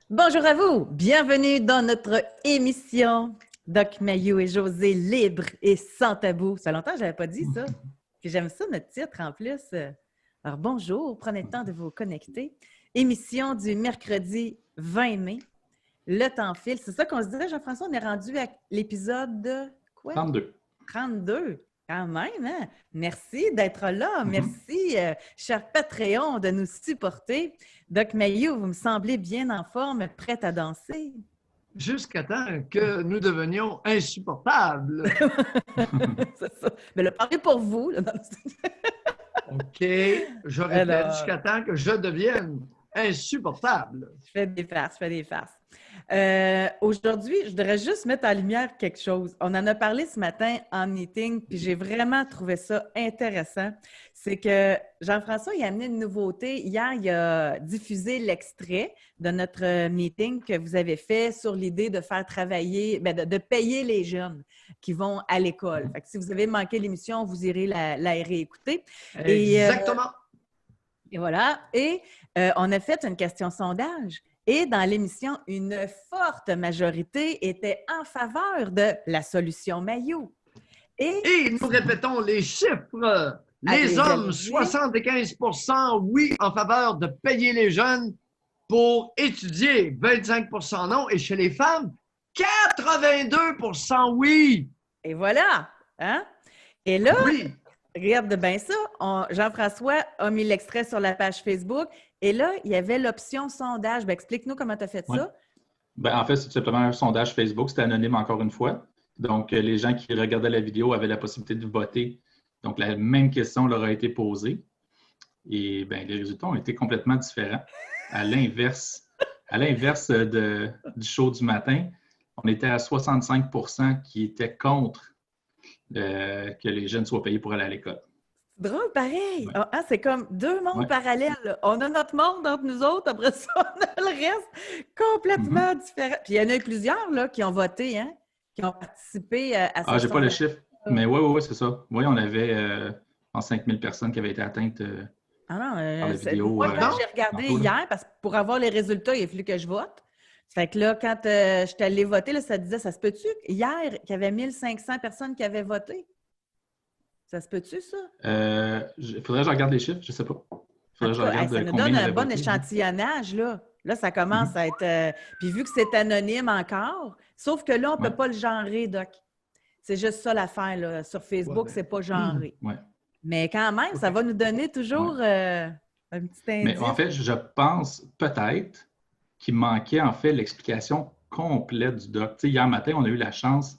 Bonjour à vous, bienvenue dans notre émission Doc Mayou et José libre et sans tabou. Ça fait longtemps que je n'avais pas dit ça. Puis j'aime ça, notre titre en plus. Alors bonjour, prenez le temps de vous connecter. Émission du mercredi 20 mai. Le temps file. C'est ça qu'on se dirait, Jean-François, on est rendu à l'épisode quoi? 32. 32. Quand même, hein? Merci d'être là. Merci, cher Patreon, de nous supporter. Doc Mayou, vous me semblez bien en forme, prête à danser. Jusqu'à temps que nous devenions insupportables. C'est ça. Mais le parler pour vous. Là, OK, je répète, jusqu'à temps que je devienne insupportable. Je fais des farces. Aujourd'hui, je voudrais juste mettre en lumière quelque chose. On en a parlé ce matin en meeting, puis j'ai vraiment trouvé ça intéressant. C'est que Jean-François, il a amené une nouveauté. Hier, il a diffusé l'extrait de notre meeting que vous avez fait sur l'idée de faire travailler, de payer les jeunes qui vont à l'école. Fait que si vous avez manqué l'émission, vous irez la réécouter. Exactement. Et voilà. Et on a fait une question sondage. Et dans l'émission, une forte majorité était en faveur de la solution Mayou. Et nous répétons les chiffres. Les hommes, 75% oui en faveur de payer les jeunes pour étudier, 25% non. Et chez les femmes, 82% oui. Et voilà. Hein? Et là, oui. Regarde bien ça. Jean-François a mis l'extrait sur la page Facebook. Et là, il y avait l'option sondage. Explique-nous comment tu as fait ça. En fait, c'est tout simplement un sondage Facebook. C'était anonyme encore une fois. Donc, les gens qui regardaient la vidéo avaient la possibilité de voter. Donc, la même question leur a été posée. Et les résultats ont été complètement différents. À l'inverse du show du matin, on était à 65% qui étaient contre que les jeunes soient payés pour aller à l'école. Drôle, pareil. Ouais. Ah, c'est comme deux mondes parallèles. On a notre monde entre nous autres, après ça, on a le reste complètement différent. Puis il y en a eu plusieurs là, qui ont voté, hein, qui ont participé à ça. Ah, j'ai pas le chiffre, mais oui, c'est ça. Oui, on avait 5000 personnes qui avaient été atteintes par la vidéo. Moi, quand j'ai regardé hier, parce que pour avoir les résultats, il a fallu que je vote. Fait que là, quand je suis allée voter, là, ça disait, ça se peut-tu hier qu'il y avait 1500 personnes qui avaient voté? Ça se peut-tu, ça? Il faudrait que je regarde les chiffres, je ne sais pas. Ça nous donne un bon échantillonnage, là. Là, ça commence à être... Puis vu que c'est anonyme encore, sauf que là, on ne peut pas le genrer, Doc. C'est juste ça l'affaire, là. Sur Facebook, c'est pas genré. Mais quand même, ça va nous donner toujours un petit indice. Mais en fait, je pense peut-être qu'il manquait en fait l'explication complète du Doc. Tu sais, hier matin, on a eu la chance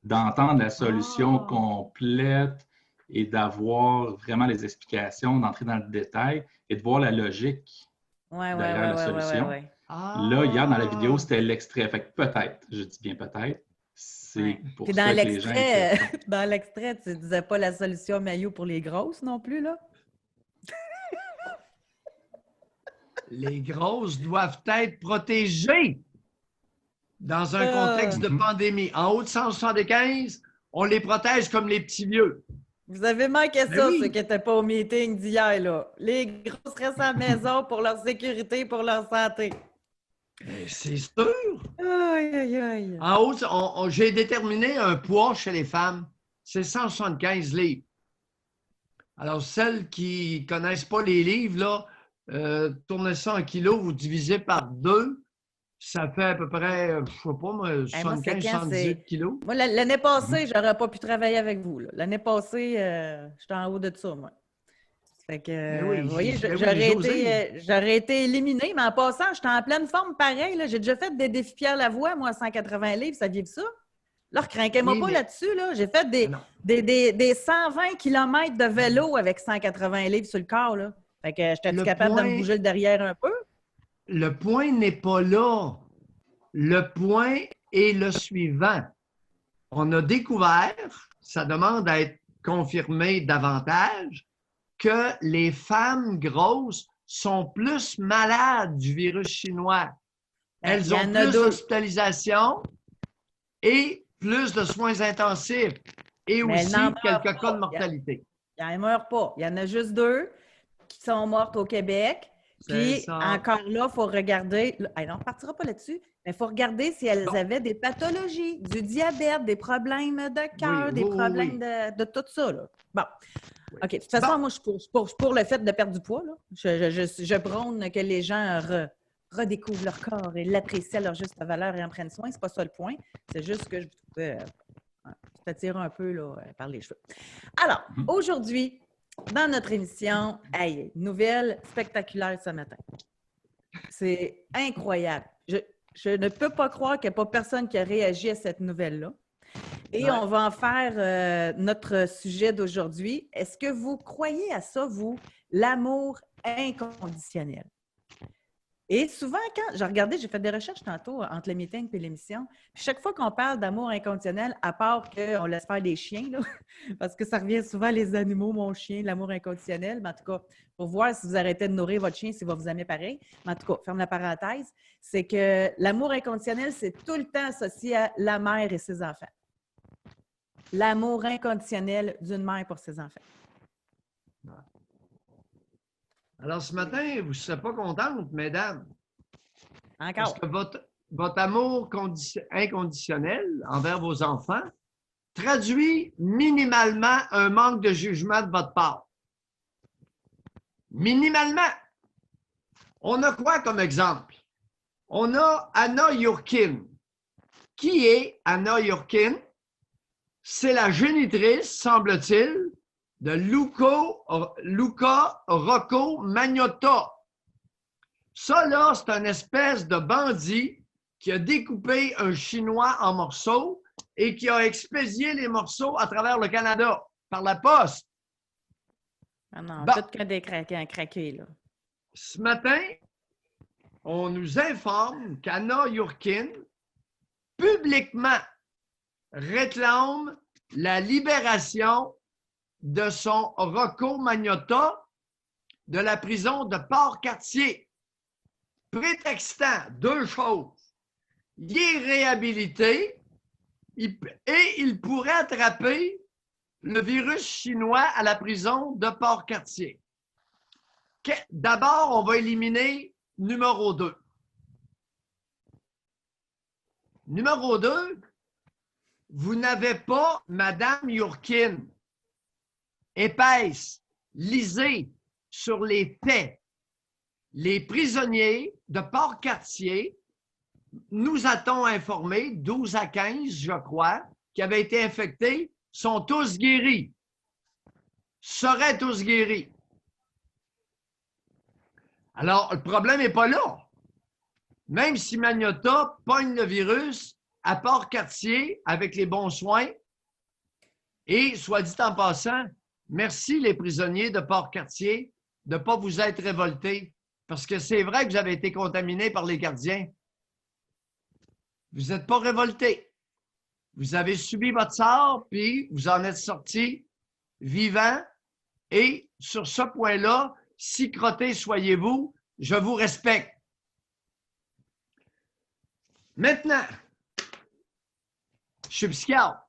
d'entendre la solution complète et d'avoir vraiment les explications, d'entrer dans le détail et de voir la logique derrière la solution. Là, hier, dans la vidéo, c'était l'extrait. Fait que peut-être, je dis bien peut-être, c'est pour ça que les gens étaient... Dans l'extrait, tu ne disais pas la solution Mayou pour les grosses non plus, là? Les grosses doivent être protégées dans un contexte de pandémie. En haut de 175, on les protège comme les petits vieux. Vous avez manqué ça, ceux qui n'étaient pas au meeting d'hier, là. Les grosses restent à la maison pour leur sécurité, pour leur santé. C'est sûr! Aïe. En haut, j'ai déterminé un poids chez les femmes, c'est 175 livres. Alors, celles qui ne connaissent pas les livres, là, tournez ça en kilos, vous divisez par 2, ça fait à peu près, je ne sais pas, 75-78 kilos. Moi, l'année passée, je n'aurais pas pu travailler avec vous. L'année passée, j'étais en haut de ça, moi. Fait que, vous voyez, j'aurais été éliminée, mais en passant, j'étais en pleine forme pareil. J'ai déjà fait des défis Pierre Lavoie, moi, à 180 livres, saviez-vous ça? Là, recrinquez-moi pas là-dessus. Là. J'ai fait des 120 km de vélo avec 180 livres sur le corps. Là. Fait que j'étais capable de me bouger le derrière un peu? Le point n'est pas là. Le point est le suivant. On a découvert, ça demande à être confirmé davantage, que les femmes grosses sont plus malades du virus chinois. Elles ont plus d'hospitalisation et plus de soins intensifs et aussi quelques cas de mortalité. Il n'en meurt pas. Il y en a juste 2 qui sont mortes au Québec. Puis, ça. encore là, il faut regarder. Là, hey, on ne partira pas là-dessus, mais il faut regarder si elles avaient des pathologies, du diabète, des problèmes de cœur, des problèmes de tout ça. Là. Bon. Oui. OK. De toute façon, moi, je suis pour le fait de perdre du poids. Là. Je prône que les gens redécouvrent leur corps et l'apprécient à leur juste valeur et en prennent soin. C'est pas ça le point. C'est juste que je trouvais t'attire un peu là, par les cheveux. Alors, aujourd'hui, dans notre émission, hey, nouvelle spectaculaire ce matin. C'est incroyable. Je ne peux pas croire qu'il n'y a pas personne qui a réagi à cette nouvelle-là. Et on va en faire notre sujet d'aujourd'hui. Est-ce que vous croyez à ça, vous, l'amour inconditionnel? Et souvent, quand j'ai regardé, j'ai fait des recherches tantôt entre le meeting et l'émission, puis chaque fois qu'on parle d'amour inconditionnel, à part qu'on laisse faire des chiens, là, parce que ça revient souvent les animaux, mon chien, l'amour inconditionnel, mais en tout cas, pour voir si vous arrêtez de nourrir votre chien, s'il va vous aimer pareil, mais en tout cas, ferme la parenthèse, c'est que l'amour inconditionnel, c'est tout le temps associé à la mère et ses enfants. L'amour inconditionnel d'une mère pour ses enfants. Alors, ce matin, vous ne serez pas contentes, mesdames. Encore. Parce que votre amour inconditionnel envers vos enfants traduit minimalement un manque de jugement de votre part. Minimalement. On a quoi comme exemple? On a Anna Yurkin. Qui est Anna Yurkin? C'est la génitrice, semble-t-il, de Luca Rocco Magnotta. Ça, là, c'est une espèce de bandit qui a découpé un Chinois en morceaux et qui a expédié les morceaux à travers le Canada par la poste. Ah non, bon. Tout que des craqués, là. Ce matin, on nous informe qu'Anna Yurkin, publiquement, réclame la libération de son Rocco Magnotta de la prison de Port-Cartier, prétextant deux choses. Il est réhabilité et il pourrait attraper le virus chinois à la prison de Port-Cartier. D'abord, on va éliminer numéro 2. Numéro 2, vous n'avez pas Madame Yurkin. Épaisse, lisez sur les faits. Les prisonniers de Port-Cartier, nous a-t-on informé, 12 à 15, je crois, qui avaient été infectés, sont tous guéris. Seraient tous guéris. Alors, le problème n'est pas là. Même si Magnotta pogne le virus à Port-Cartier avec les bons soins, et soit dit en passant, merci les prisonniers de Port-Cartier de ne pas vous être révoltés, parce que c'est vrai que vous avez été contaminés par les gardiens. Vous n'êtes pas révoltés. Vous avez subi votre sort, puis vous en êtes sortis vivants, et sur ce point-là, si crottés soyez-vous, je vous respecte. Maintenant, je suis psychiatre,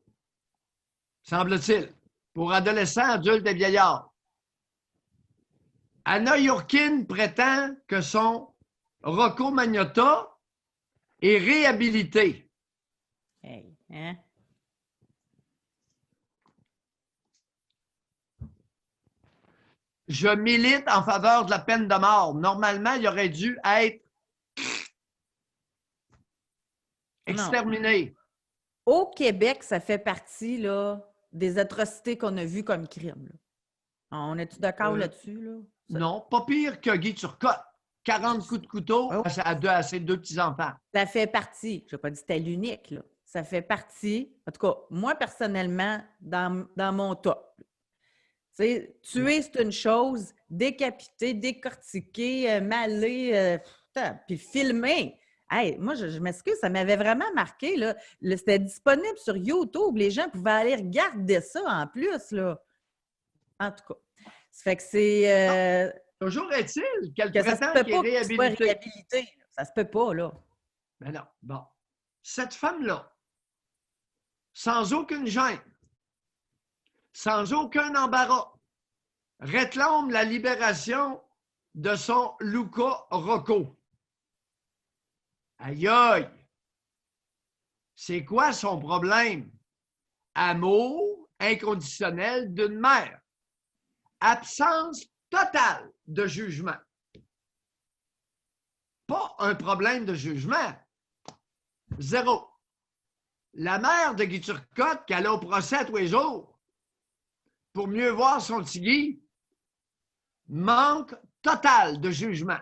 semble-t-il, pour adolescents, adultes et vieillards. Anna Yurkin prétend que son Rocco Magnotta est réhabilité. Hey, hein? Je milite en faveur de la peine de mort. Normalement, il aurait dû être exterminé. Au Québec, ça fait partie là, des atrocités qu'on a vues comme crime. Là. On est-tu d'accord là-dessus? Là? Non, pas pire que Guy Turcotte. 40 coups de couteau à ses deux petits-enfants. Ça fait partie. Je n'ai pas dit que c'était l'unique. Là. Ça fait partie. En tout cas, moi, personnellement, dans mon top. Tuer, c'est une chose. Décapiter, décortiquer, maler, puis filmer. Hey, moi, je m'excuse, ça m'avait vraiment marqué. Là. C'était disponible sur YouTube. Les gens pouvaient aller regarder ça en plus. Là. En tout cas. Ça fait que c'est... toujours est-il qu'elle que prétend qu'il est réhabilité. Ça se peut pas, là. Mais non. Bon. Cette femme-là, sans aucune gêne, sans aucun embarras, réclame la libération de son Luca Rocco. Aïe aïe! C'est quoi son problème? Amour inconditionnel d'une mère. Absence totale de jugement. Pas un problème de jugement. Zéro. La mère de Guy Turcotte, qui allait au procès tous les jours pour mieux voir son petit Guy, manque total de jugement.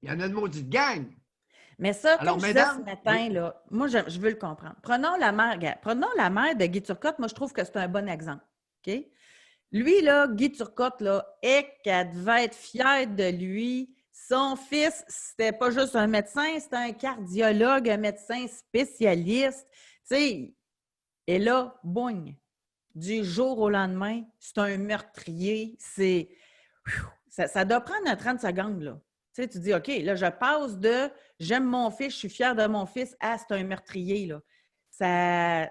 Il y en a une maudite gang. Mais ça, Alors, comme je disais ce mesdames, matin, là, moi, je veux le comprendre. Prenons la mère, regarde, prenons la mère de Guy Turcotte. Moi, je trouve que c'est un bon exemple. OK? Lui, là, Guy Turcotte, là, qu'elle devait être fière de lui. Son fils, c'était pas juste un médecin, c'était un cardiologue, un médecin spécialiste. Tu sais, et là, boum, du jour au lendemain, c'est un meurtrier. Ça doit prendre un 30 secondes, là. Tu sais, tu dis, OK, là, je passe de j'aime mon fils, je suis fière de mon fils, à c'est un meurtrier, là.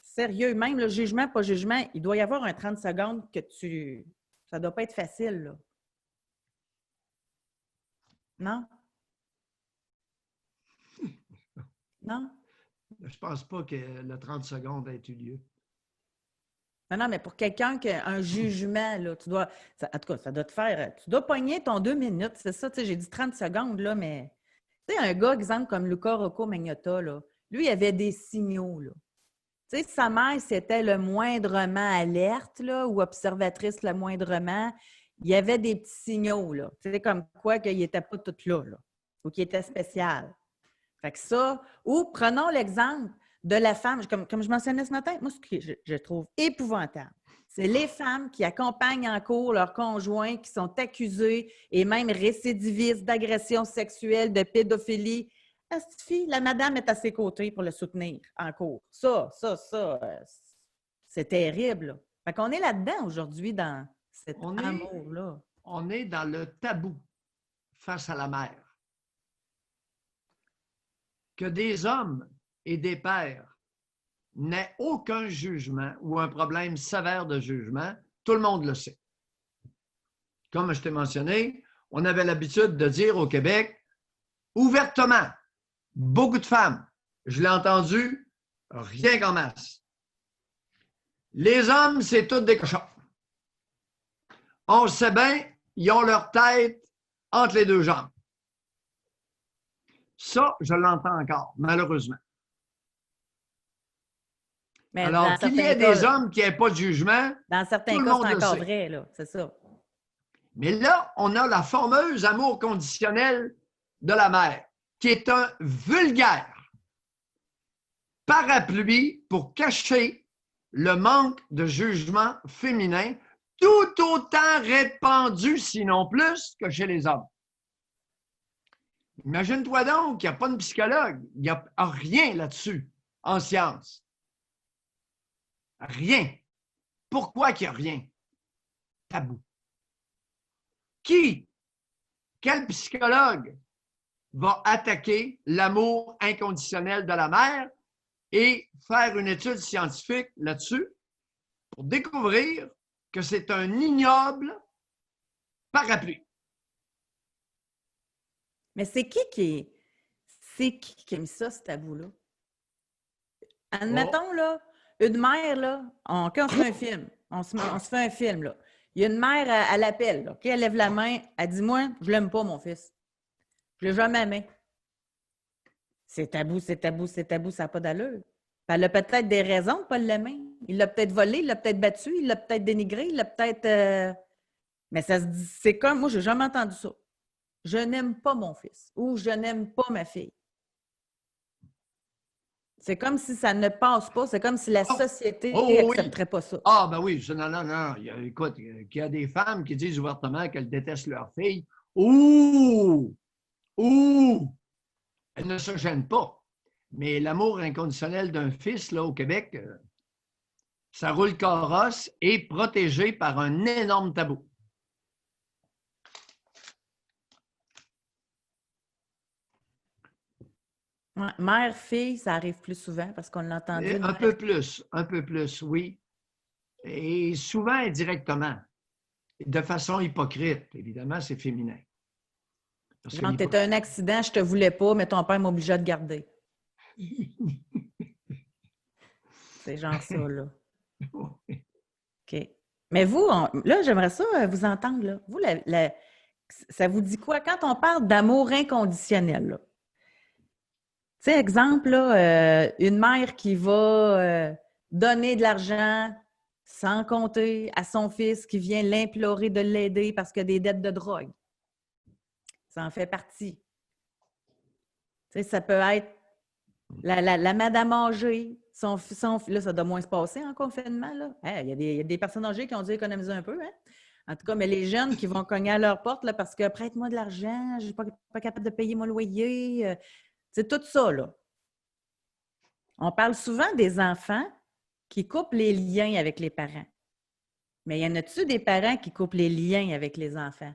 Sérieux, même le jugement, pas jugement, il doit y avoir un 30 secondes que tu. Ça doit pas être facile, là. Non? Non? Je pense pas que le 30 secondes ait eu lieu. Non, mais pour quelqu'un qui a un jugement, là, tu dois. En tout cas, ça doit te faire. Tu dois pogner ton 2 minutes, c'est ça, tu sais, j'ai dit 30 secondes, là, mais. Tu sais, un gars, exemple, comme Luca Rocco Magnotta, là, lui, il avait des signaux, là. Tu sais, sa mère, c'était le moindrement alerte, là, ou observatrice le moindrement. Il y avait des petits signaux, là. Tu sais, comme quoi qu'il n'était pas tout là, là, ou qu'il était spécial. Fait que ça, ou prenons l'exemple de la femme, comme je mentionnais ce matin, moi, ce que je trouve épouvantable, c'est les femmes qui accompagnent en cours leurs conjoints qui sont accusés et même récidivistes d'agression sexuelle, de pédophilie. Cette fille, la madame est à ses côtés pour le soutenir en cours. Ça, c'est terrible, là. Fait qu'on est là-dedans aujourd'hui dans cet amour-là. On est dans le tabou face à la mère. Que des hommes et des pères n'aient aucun jugement ou un problème sévère de jugement, tout le monde le sait. Comme je t'ai mentionné, on avait l'habitude de dire au Québec, ouvertement, beaucoup de femmes, je l'ai entendu, rien qu'en masse. Les hommes, c'est tous des cochons. On le sait bien, ils ont leur tête entre les deux jambes. Ça, je l'entends encore, malheureusement. Mais alors, qu'il y ait des hommes qui n'aient pas de jugement, dans certains cas, c'est encore vrai, là, c'est ça. Mais là, on a la fameuse amour conditionnel de la mère, qui est un vulgaire parapluie pour cacher le manque de jugement féminin, tout autant répandu, sinon plus, que chez les hommes. Imagine-toi donc qu'il n'y a pas de psychologue, il n'y a rien là-dessus en sciences. Rien. Pourquoi qu'il n'y a rien? Tabou. Quel psychologue va attaquer l'amour inconditionnel de la mère et faire une étude scientifique là-dessus pour découvrir que c'est un ignoble parapluie? Mais c'est qui a mis ça, ce tabou-là? Admettons, là, une mère, là, quand on se fait un film, on se fait un film, là. Il y a une mère, elle l'appelle, là, elle lève la main, elle dit, moi, je l'aime pas, mon fils. Je l'ai jamais aimé. C'est tabou, c'est tabou, c'est tabou, ça n'a pas d'allure. Elle a peut-être des raisons de ne pas l'aimer. Il l'a peut-être volé, il l'a peut-être battu, il l'a peut-être dénigré, il l'a peut-être... Mais ça se dit, c'est comme, moi, j'ai jamais entendu ça. Je n'aime pas mon fils ou je n'aime pas ma fille. C'est comme si ça ne passe pas. C'est comme si la société n'accepterait pas ça. Ah, ben oui. Non. Écoute, il y a des femmes qui disent ouvertement qu'elles détestent leur fille. Ouh! Elles ne se gênent pas. Mais l'amour inconditionnel d'un fils, là, au Québec, ça roule carrosse et protégé par un énorme tabou. Mère-fille, ça arrive plus souvent parce qu'on l'a entendu. Un peu plus, oui. Et souvent indirectement. de façon hypocrite. Évidemment, c'est féminin. Parce que Genre, t'étais un accident, je te voulais pas, mais ton père m'obligeait à te garder. C'est genre ça, là. OK. Mais vous, là, j'aimerais ça vous entendre, là. Vous, ça vous dit quoi quand on parle d'amour inconditionnel, là? Tu sais, exemple, là, une mère qui va donner de l'argent sans compter à son fils qui vient l'implorer de l'aider parce qu'il a des dettes de drogue. Ça en fait partie. Tu sais, ça peut être la madame âgée, là, ça doit moins se passer en confinement, là. Il y a des personnes âgées qui ont dû économiser un peu, hein? En tout cas, mais les jeunes qui vont cogner à leur porte là, parce que prête-moi de l'argent, je ne suis pas capable de payer mon loyer. C'est tout ça, là. On parle souvent des enfants qui coupent les liens avec les parents. Mais y en a-tu des parents qui coupent les liens avec les enfants?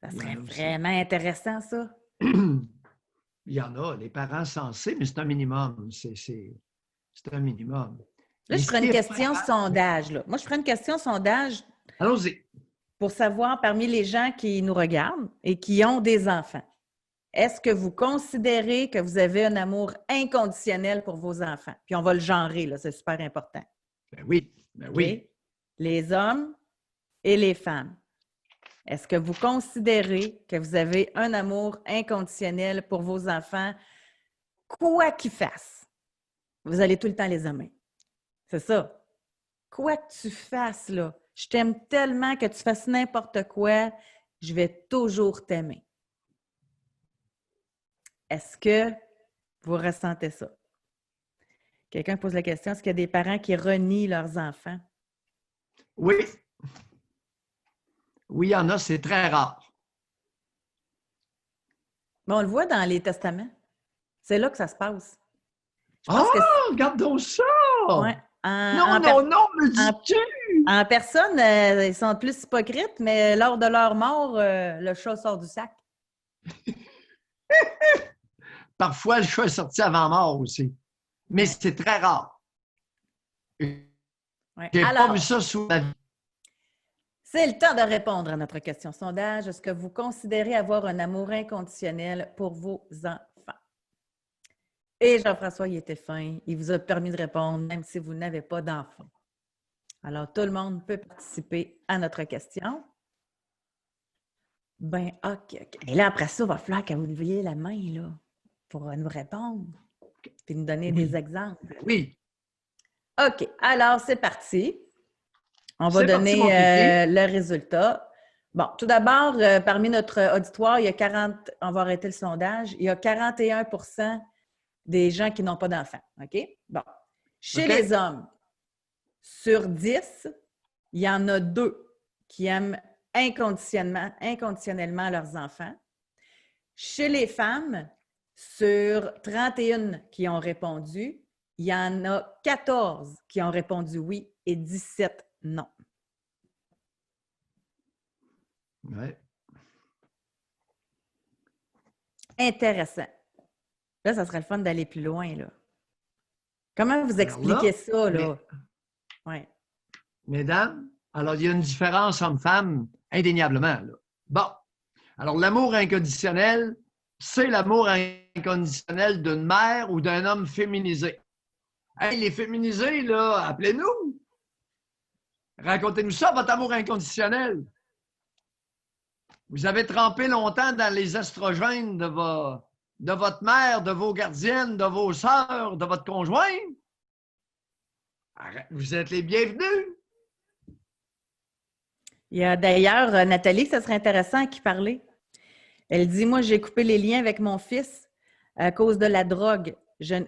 Ça serait vraiment intéressant, ça. Il y en a, les parents sensés, mais c'est un minimum. C'est un minimum. Là, je ferai une question sondage. Là. Moi, je ferai une question sondage. Allons-y. Pour savoir parmi les gens qui nous regardent et qui ont des enfants, est-ce que vous considérez que vous avez un amour inconditionnel pour vos enfants? Puis on va le genrer, là, c'est super important. Ben oui, ben oui. Okay? Les hommes et les femmes. Est-ce que vous considérez que vous avez un amour inconditionnel pour vos enfants, quoi qu'ils fassent? Vous allez tout le temps les aimer. C'est ça. Quoi que tu fasses, là, je t'aime tellement que tu fasses n'importe quoi, je vais toujours t'aimer. Est-ce que vous ressentez ça? Quelqu'un pose la question, est-ce qu'il y a des parents qui renient leurs enfants? Oui. Oui, il y en a, c'est très rare. Mais on le voit dans les testaments. C'est là que ça se passe. Regarde donc ça! Ouais. Non, me dis-tu! En personne, ils sont plus hypocrites, mais lors de leur mort, le chat sort du sac. Parfois, le chat est sorti avant mort aussi. Mais c'est très rare. Ouais. J'ai pas vu ça sous ma vie. C'est le temps de répondre à notre question sondage. Est-ce que vous considérez avoir un amour inconditionnel pour vos enfants? Et Jean-François, il était fin. Il vous a permis de répondre, même si vous n'avez pas d'enfants. Alors, tout le monde peut participer à notre question. Ben, OK. Et là, après ça, il va falloir que vous leviez la main, là, pour nous répondre, puis nous donner des exemples. Oui. OK. Alors, c'est parti. On va donner le résultat. Bon, tout d'abord, parmi notre auditoire, il y a 40, on va arrêter le sondage, il y a 41% des gens qui n'ont pas d'enfants. OK? Bon. Chez les hommes, sur 10, il y en a 2 qui aiment inconditionnellement leurs enfants. Chez les femmes, sur 31 qui ont répondu, il y en a 14 qui ont répondu oui et 17 non. Oui. Intéressant. Là, ça serait le fun d'aller plus loin, là. Comment vous expliquez ça, là? Ouais. Mesdames, alors il y a une différence homme-femme, indéniablement. Là. Bon. Alors, l'amour inconditionnel, c'est l'amour inconditionnel d'une mère ou d'un homme féminisé. Hey, les féminisés, là, appelez-nous. Racontez-nous ça, votre amour inconditionnel. Vous avez trempé longtemps dans les estrogènes de votre mère, de vos gardiennes, de vos sœurs, de votre conjoint. Vous êtes les bienvenus. Il y a d'ailleurs Nathalie, ça serait intéressant à qui parler. Elle dit, moi, j'ai coupé les liens avec mon fils à cause de la drogue,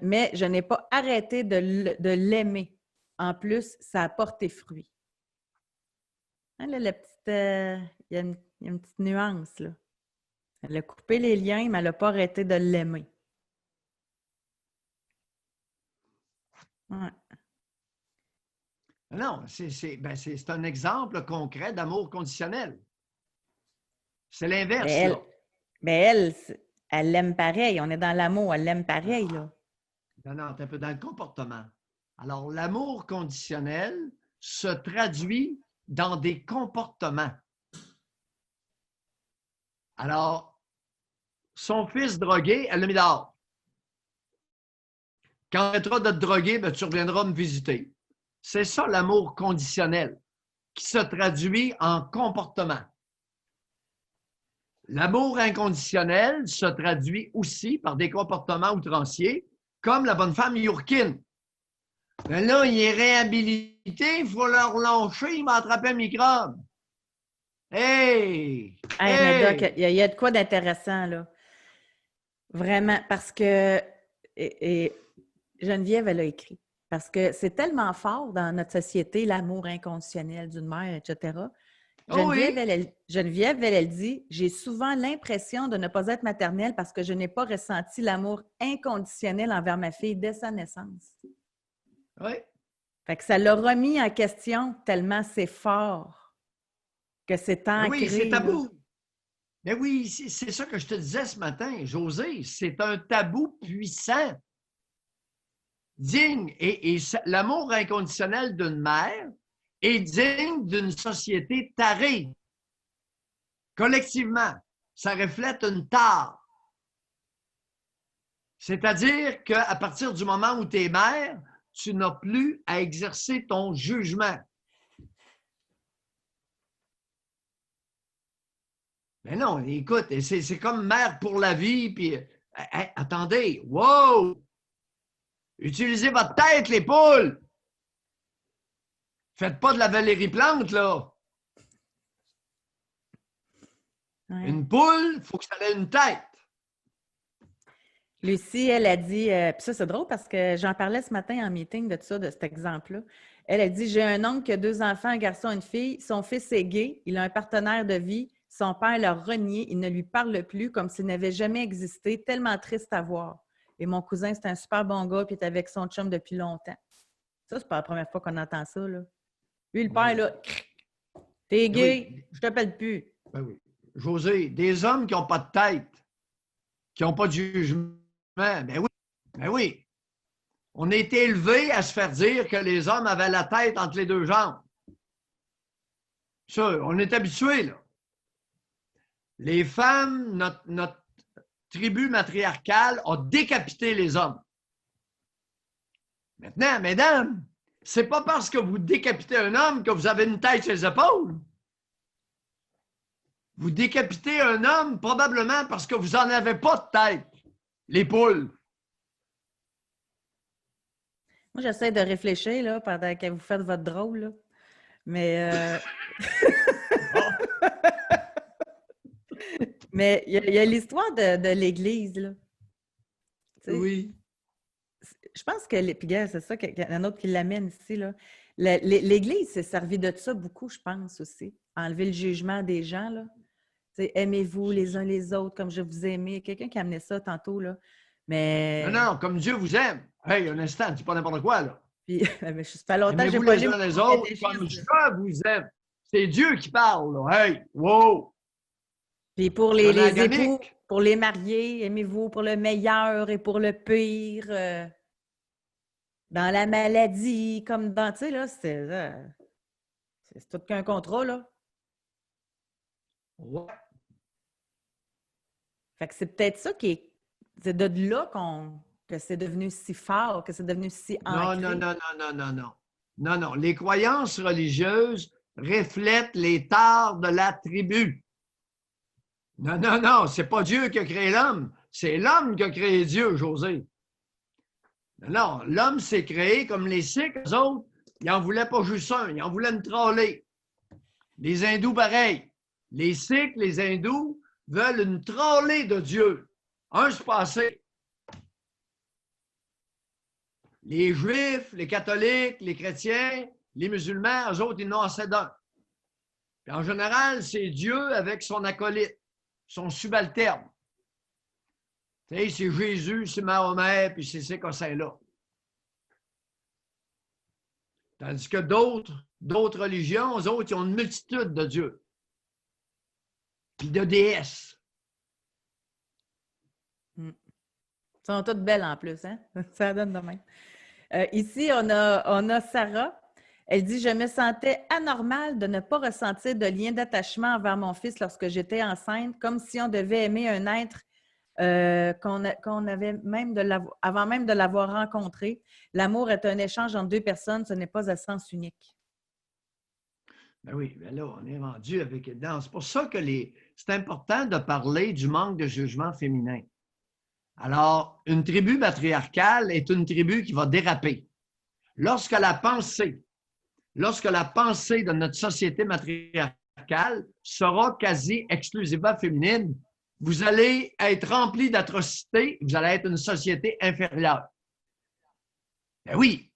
mais je n'ai pas arrêté de l'aimer. En plus, ça a porté fruit. Hein, là, il y a une petite nuance, là. Elle a coupé les liens, mais elle n'a pas arrêté de l'aimer. Ouais. Non, c'est un exemple concret d'amour conditionnel. C'est l'inverse. Mais elle l'aime pareil. On est dans l'amour, elle l'aime pareil, là. Non, t'es un peu dans le comportement. Alors, l'amour conditionnel, se traduit dans des comportements. Alors, son fils drogué, elle l'a mis dehors. Quand tu arrêteras de te droguer, ben, tu reviendras me visiter. C'est ça l'amour conditionnel, qui se traduit en comportement. L'amour inconditionnel se traduit aussi par des comportements outranciers, comme la bonne femme Yourkin. Mais là, il est réhabilité, il faut le relâcher, il m'a attrapé un microbe. Hey! Mais Doc, il y a de quoi d'intéressant, là. Vraiment, parce que et Geneviève, elle a écrit. Parce que c'est tellement fort dans notre société, l'amour inconditionnel d'une mère, etc. Geneviève, elle dit « J'ai souvent l'impression de ne pas être maternelle parce que je n'ai pas ressenti l'amour inconditionnel envers ma fille dès sa naissance. » Oui. Fait que ça l'a remis en question tellement c'est fort que c'est ancré. Oui, c'est tabou. Mais oui, c'est ça que je te disais ce matin, José. C'est un tabou puissant. Digne. Et l'amour inconditionnel d'une mère est digne d'une société tarée. Collectivement, ça reflète une tare. C'est-à-dire qu'à partir du moment où tu es mère, tu n'as plus à exercer ton jugement. Mais non, écoute, c'est comme mère pour la vie, puis attendez, wow! Utilisez votre tête, les poules! Faites pas de la Valérie Plante, là! Ouais. Une poule, il faut que ça ait une tête. Lucie, elle a dit, puis ça c'est drôle parce que j'en parlais ce matin en meeting de ça, de cet exemple-là. Elle a dit, j'ai un oncle qui a 2 enfants, un garçon et une fille. Son fils est gay, il a un partenaire de vie. Son père l'a renié, il ne lui parle plus comme s'il n'avait jamais existé, tellement triste à voir. Et mon cousin, c'est un super bon gars, puis il est avec son chum depuis longtemps. Ça, c'est pas la première fois qu'on entend ça, là. Lui, le père, là, t'es gay, Oui. je t'appelle plus. Ben oui. José, des hommes qui n'ont pas de tête, qui n'ont pas de jugement, ben oui, ben oui. On a été élevés à se faire dire que les hommes avaient la tête entre les 2 jambes. Ça, on est habitués, là. Les femmes, notre tribu matriarcale a décapité les hommes. Maintenant, mesdames, c'est pas parce que vous décapitez un homme que vous avez une tête sur les épaules. Vous décapitez un homme probablement parce que vous n'en avez pas de tête, les poules. Moi, j'essaie de réfléchir là, pendant que vous faites votre drôle, là. Mais mais il y a l'histoire de l'Église, là. Tu sais, Oui. je pense que, puis gars, c'est ça, qu'il y en a un autre qui l'amène ici, là. L'Église s'est servie de ça beaucoup, je pense aussi. Enlever le jugement des gens, là. Tu sais, aimez-vous les uns les autres comme je vous aimais. Il y a quelqu'un qui a amené ça tantôt, là. Non, non, comme Dieu vous aime. Hey, un instant, dis pas n'importe quoi, là. Puis, mais ça fait longtemps que j'ai Aimez-vous pas les lu uns mon les autres catéchisme. comme je vous aime. C'est Dieu qui parle, là. Hey, wow! Puis pour C'est un les époux, organique. pour les mariés, aimez-vous pour le meilleur et pour le pire, dans la maladie, comme dans, tu sais, là, c'est tout qu'un contrat, là. Ouais. Fait que c'est peut-être ça qui est, c'est de là que c'est devenu si fort, que c'est devenu si Non, ancré. non, non, non, non, non, non. Non, non. Les croyances religieuses reflètent les tares de la tribu. Non, non, non. C'est pas Dieu qui a créé l'homme. C'est l'homme qui a créé Dieu, José. Non, non. L'homme s'est créé comme les Sikhs, eux autres. Ils n'en voulaient pas juste un. Ils en voulaient une trollée. Les hindous, pareil. Les Sikhs, les hindous veulent une trollée de Dieu. Un se passer. Les Juifs, les catholiques, les chrétiens, les musulmans, eux autres, ils n'ont assez d'un. Puis en général, c'est Dieu avec son acolyte, son subalterne. Tu sais, c'est Jésus, c'est Mahomet, puis c'est ces cossins-là. Tandis que d'autres religions, eux autres, ils ont une multitude de dieux. Puis de déesses. Elles sont toutes belles en plus, hein? Ça donne de même. Ici, on a Sarah. Elle dit « Je me sentais anormal de ne pas ressentir de lien d'attachement envers mon fils lorsque j'étais enceinte, comme si on devait aimer un être qu'on avait même avant même de l'avoir rencontré. L'amour est un échange entre deux personnes, ce n'est pas à sens unique. » Ben oui, ben là, on est rendu avec... C'est pour ça que c'est important de parler du manque de jugement féminin. Alors, une tribu matriarcale est une tribu qui va déraper. Lorsque la pensée de notre société matriarcale sera quasi exclusivement féminine, vous allez être rempli d'atrocités, vous allez être une société inférieure. Ben oui,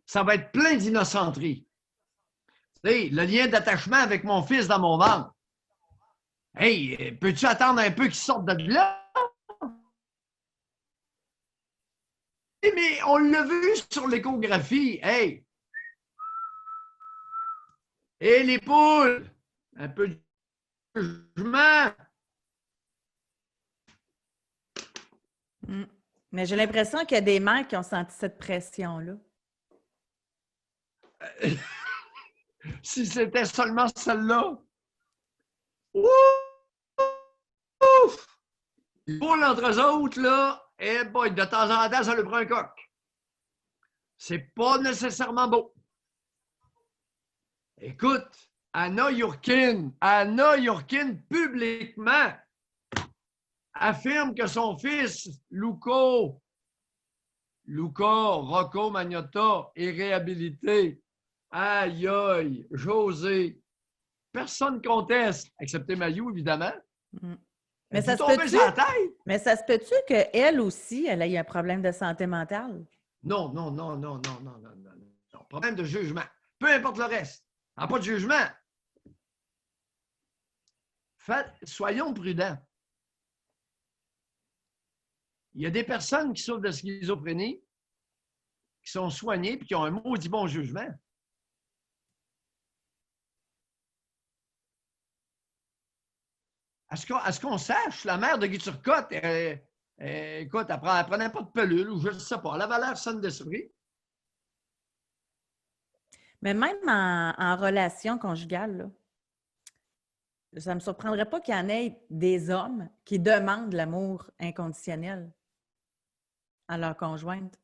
ça va être plein d'innocenterie. Tu sais, le lien d'attachement avec mon fils dans mon ventre. Hey, peux-tu attendre un peu qu'il sorte de là? Mais on l'a vu sur l'échographie. Hey! Et les poules! Un peu de jugement. Mais j'ai l'impression qu'il y a des mères qui ont senti cette pression-là. Si c'était seulement celle-là. Ouf! Les poules entre eux autres, là, eh boy, de temps en temps, ça le prend un coq. C'est pas nécessairement beau. Écoute, Anna Yurkin, publiquement, affirme que son fils, Rocco Magnotta, est réhabilité. Aïe, aïe, José. Personne conteste, excepté Mayou, évidemment. Mais ça se peut-tu qu'elle aussi, elle ait un problème de santé mentale? Non. Problème de jugement. Peu importe le reste. Pas de jugement. Soyons prudents. Il y a des personnes qui souffrent de schizophrénie, qui sont soignées et qui ont un maudit bon jugement. À ce qu'on sache, la mère de Guy Turcotte, écoute, elle prenait pas de pelule ou je ne sais pas. Elle avait l'air saine d'esprit. Mais même en relation conjugale, là, ça ne me surprendrait pas qu'il y en ait des hommes qui demandent l'amour inconditionnel à leur conjointe.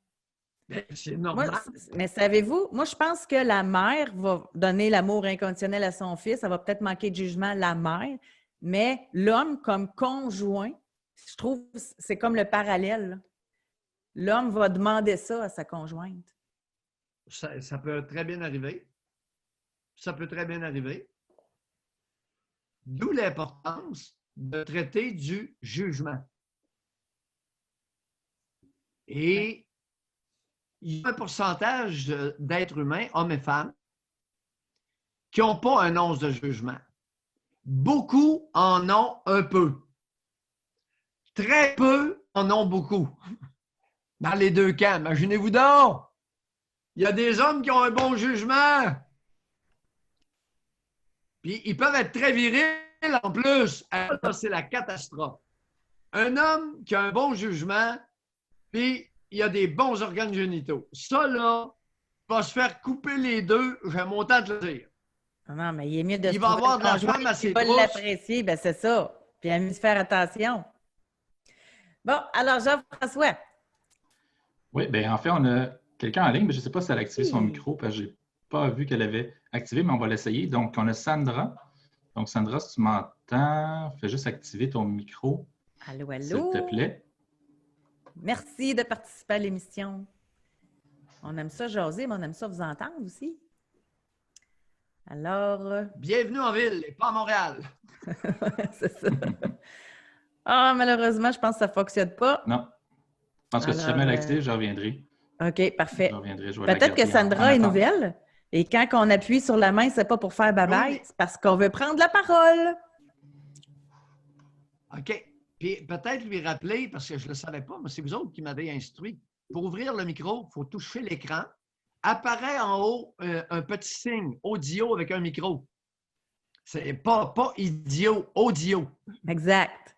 C'est normal. Mais savez-vous, moi, je pense que la mère va donner l'amour inconditionnel à son fils. Elle va peut-être manquer de jugement, la mère. Mais l'homme, comme conjoint, je trouve que c'est comme le parallèle. L'homme va demander ça à sa conjointe. Ça peut très bien arriver. D'où l'importance de traiter du jugement. Et il y a un pourcentage d'êtres humains, hommes et femmes, qui n'ont pas un once de jugement. Beaucoup en ont un peu. Très peu en ont beaucoup. Dans les deux camps, imaginez-vous donc! Il y a des hommes qui ont un bon jugement. Puis ils peuvent être très virils en plus. Alors, c'est la catastrophe. Un homme qui a un bon jugement, puis il a des bons organes génitaux. Ça, là, va se faire couper les deux, j'aime autant te le dire. Non, mais il est mieux de il va avoir de la femme à ses trousses. Il va l'apprécier, bien c'est ça. Puis il a mieux de faire attention. Bon, alors Jean-François. Oui, bien en fait, on a quelqu'un en ligne, mais je ne sais pas si elle a activé son micro, parce que je n'ai pas vu qu'elle avait activé, mais on va l'essayer. Donc, on a Sandra. Donc, Sandra, si tu m'entends, fais juste activer ton micro. Allô, allô. S'il te plaît. Merci de participer à l'émission. On aime ça jaser, mais on aime ça vous entendre aussi. Alors... Bienvenue en ville et pas à Montréal. C'est ça. Ah, malheureusement, je pense que ça ne fonctionne pas. Non. Je pense que si jamais elle a activé, je reviendrai. OK, parfait. Je reviendrai. Peut-être que Sandra est nouvelle. Et quand on appuie sur la main, ce n'est pas pour faire bye-bye, c'est parce qu'on veut prendre la parole. OK. Puis peut-être lui rappeler, parce que je ne le savais pas, mais c'est vous autres qui m'avez instruit. Pour ouvrir le micro, il faut toucher l'écran. Apparaît en haut un petit signe audio avec un micro. C'est pas idiot, audio. Exact.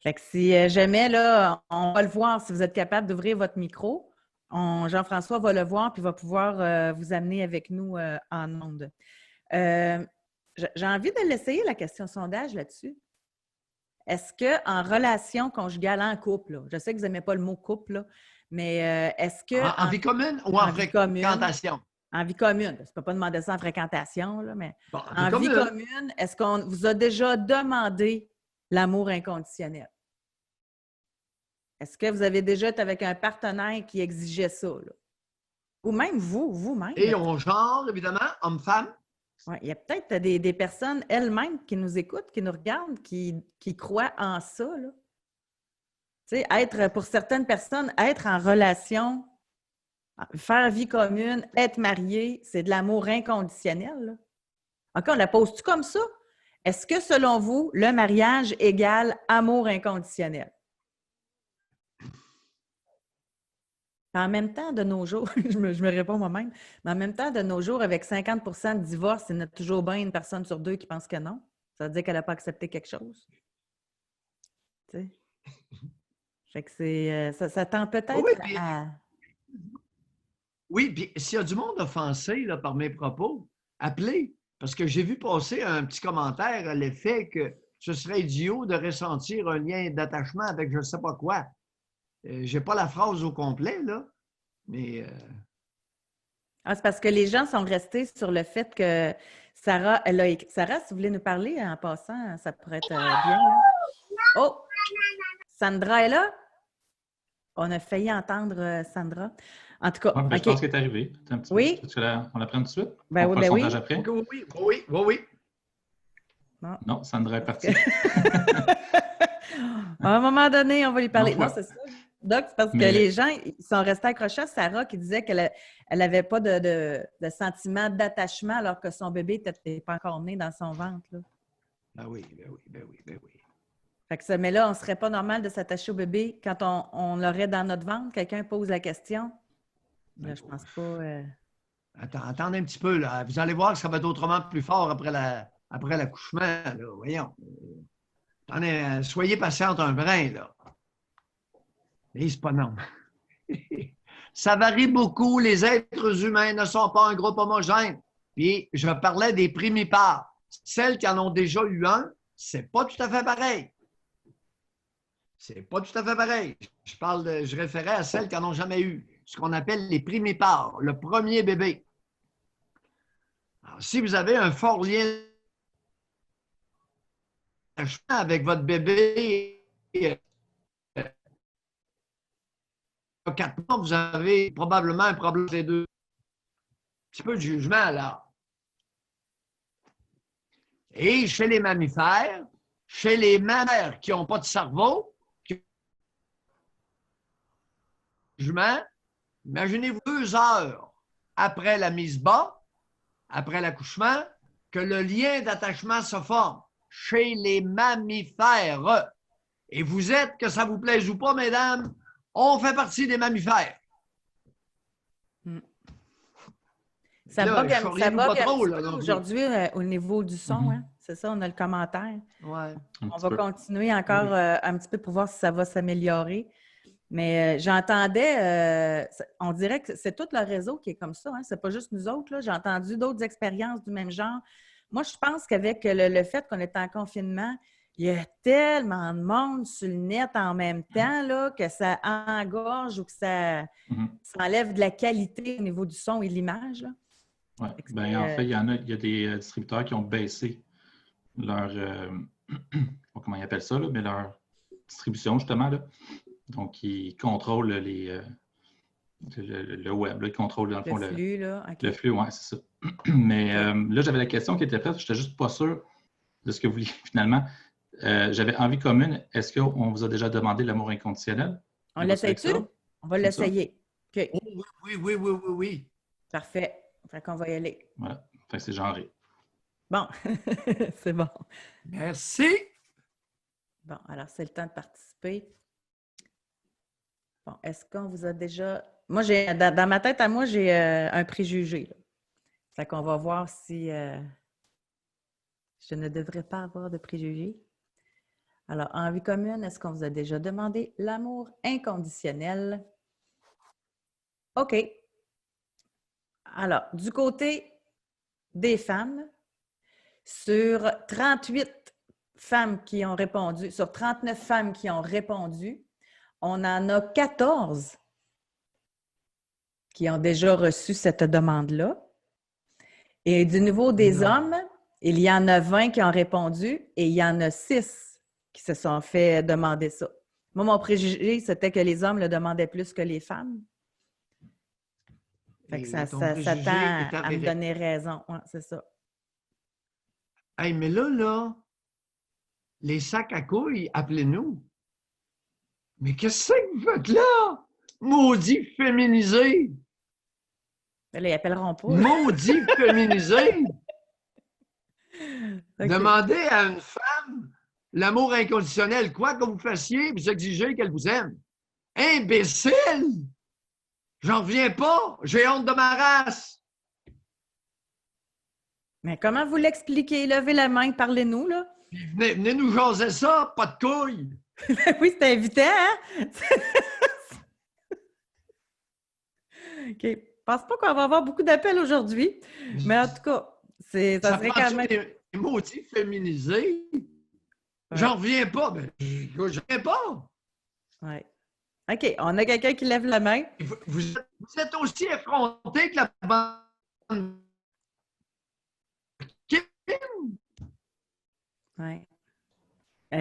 Fait que si jamais, là, on va le voir si vous êtes capable d'ouvrir votre micro. Jean-François va le voir puis va pouvoir vous amener avec nous en ondes. J'ai envie de l'essayer, la question sondage là-dessus. Est-ce qu'en relation conjugale, en couple, là, je sais que vous n'aimez pas le mot couple, là, mais est-ce que En vie commune ou en vie commune, fréquentation? en vie commune, je ne peux pas demander ça en fréquentation, là, mais Bon, en en vie vie commune. commune, est-ce qu'on vous a déjà demandé l'amour inconditionnel? Est-ce que vous avez déjà été avec un partenaire qui exigeait ça, là? Ou même vous-même? Et on genre, évidemment, homme-femme. Ouais, il y a peut-être des personnes elles-mêmes qui nous écoutent, qui nous regardent, qui croient en ça, là. Tu sais, pour certaines personnes, être en relation, faire vie commune, être marié, c'est de l'amour inconditionnel, là. OK, on la pose-tu comme ça? Est-ce que, selon vous, le mariage égale amour inconditionnel? En même temps, de nos jours, je me réponds moi-même, mais en même temps, de nos jours, avec 50 de divorces, il y en a toujours bien une personne sur deux qui pense que non. Ça veut dire qu'elle n'a pas accepté quelque chose. Tu sais? Fait que ça tend peut-être Oui, puis, à... oui, puis s'il y a du monde offensé là, par mes propos, appelez. Parce que j'ai vu passer un petit commentaire à l'effet que ce serait idiot de ressentir un lien d'attachement avec je ne sais pas quoi. Je n'ai pas la phrase au complet, là, mais Ah, c'est parce que les gens sont restés sur le fait que Sarah, Sarah, si vous voulez nous parler en passant, ça pourrait être bien, là. Oh! Sandra est là? On a failli entendre Sandra. En tout cas, Ouais, ben, je OK. pense qu'elle est arrivée. Attends un petit peu. Oui? On la prend tout de suite? Ben On oui, fera le ben oui. sondage après? oui. Non. Non, Sandra est partie. À un moment donné, on va lui parler. Non, Non, c'est ça. Donc, c'est parce que Mais- les gens ils sont restés accrochés à Sarah qui disait qu'elle n'avait pas de sentiment d'attachement alors que son bébé n'était pas encore né dans son ventre, là. Ben oui. Fait que ça, mais là, on ne serait pas normal de s'attacher au bébé quand on l'aurait dans notre ventre. Quelqu'un pose la question. Là, je pense pas. Attendez un petit peu, là. Vous allez voir que ça va être autrement plus fort après l'accouchement, là. Voyons. Attendez, soyez patiente un brin, là. Mais c'est pas normal. Ça varie beaucoup. Les êtres humains ne sont pas un groupe homogène. Puis, je parlais des primipares. Celles qui en ont déjà eu un, c'est pas tout à fait pareil. C'est pas tout à fait pareil. Je référais à celles qui n'en ont jamais eu. Ce qu'on appelle les primipares, le premier bébé. Alors, si vous avez un fort lien avec votre bébé, 4 mois, vous avez probablement un problème des deux. Un petit peu de jugement, là. Et chez les mammifères, chez les mammaires qui n'ont pas de cerveau, jugement, imaginez-vous 2 heures après la mise bas, après l'accouchement, que le lien d'attachement se forme chez les mammifères. Et vous êtes, que ça vous plaise ou pas, mesdames, on fait partie des mammifères. Ça là, bug un trop, petit peu aujourd'hui au niveau du son, hein? C'est ça, on a le commentaire. Ouais. On va continuer encore un petit peu pour voir si ça va s'améliorer. Mais j'entendais, on dirait que c'est tout le réseau qui est comme ça, hein? C'est pas juste nous autres, là. J'ai entendu d'autres expériences du même genre. Moi, je pense qu'avec le fait qu'on est en confinement, il y a tellement de monde sur le net en même temps là, que ça engorge ou que ça enlève de la qualité au niveau du son et de l'image, là. Ouais. Ben, en fait, il y a des distributeurs qui ont baissé leur, comment ils appellent ça, là, mais leur distribution, justement, là. Donc, ils contrôlent le web, là, ils contrôlent, dans le fond, le flux, là. Okay. Le flux, oui, c'est ça. Mais là, j'avais la question qui était faite, je n'étais juste pas sûr de ce que vous vouliez finalement. J'avais envie commune. Est-ce qu'on vous a déjà demandé l'amour inconditionnel? On l'essaye-tu? On va l'essayer. OK. Oh, oui. Parfait. Fait qu'on va y aller. Voilà. Fait que c'est genré. Bon. C'est bon. Merci. Bon, alors c'est le temps de participer. Bon, est-ce qu'on vous a déjà... Moi, dans ma tête à moi, j'ai un préjugé, là. Fait qu'on va voir si je ne devrais pas avoir de préjugés. Alors, en vie commune, est-ce qu'on vous a déjà demandé l'amour inconditionnel? OK. Alors, du côté des femmes, sur 38 femmes qui ont répondu, sur 39 femmes qui ont répondu, on en a 14 qui ont déjà reçu cette demande-là. Et du niveau des hommes, il y en a 20 qui ont répondu et il y en a 6 qui se sont fait demander ça. Moi, mon préjugé, c'était que les hommes le demandaient plus que les femmes. Fait que ça tend à me donner raison. Ouais, c'est ça. Hey, mais là, les sacs à couilles, appelez-nous. Mais qu'est-ce que vous faites là? Maudit féminisé! Là, ils appelleront pas. Maudit féminisé! Okay. Demandez à une femme l'amour inconditionnel, quoi que vous fassiez, vous exigez qu'elle vous aime. Imbécile! J'en reviens pas! J'ai honte de ma race! Mais comment vous l'expliquez? Levez la main, parlez-nous, là. Puis venez nous jaser ça, pas de couilles! Oui, c'est invitant, hein? OK. Je pense pas qu'on va avoir beaucoup d'appels aujourd'hui, mais en tout cas, ça serait quand même... Des maudits féminisés. Ouais. J'en reviens pas. Ben, je reviens pas. Oui. OK. On a quelqu'un qui lève la main. Vous êtes aussi effronté que la bande. Oui.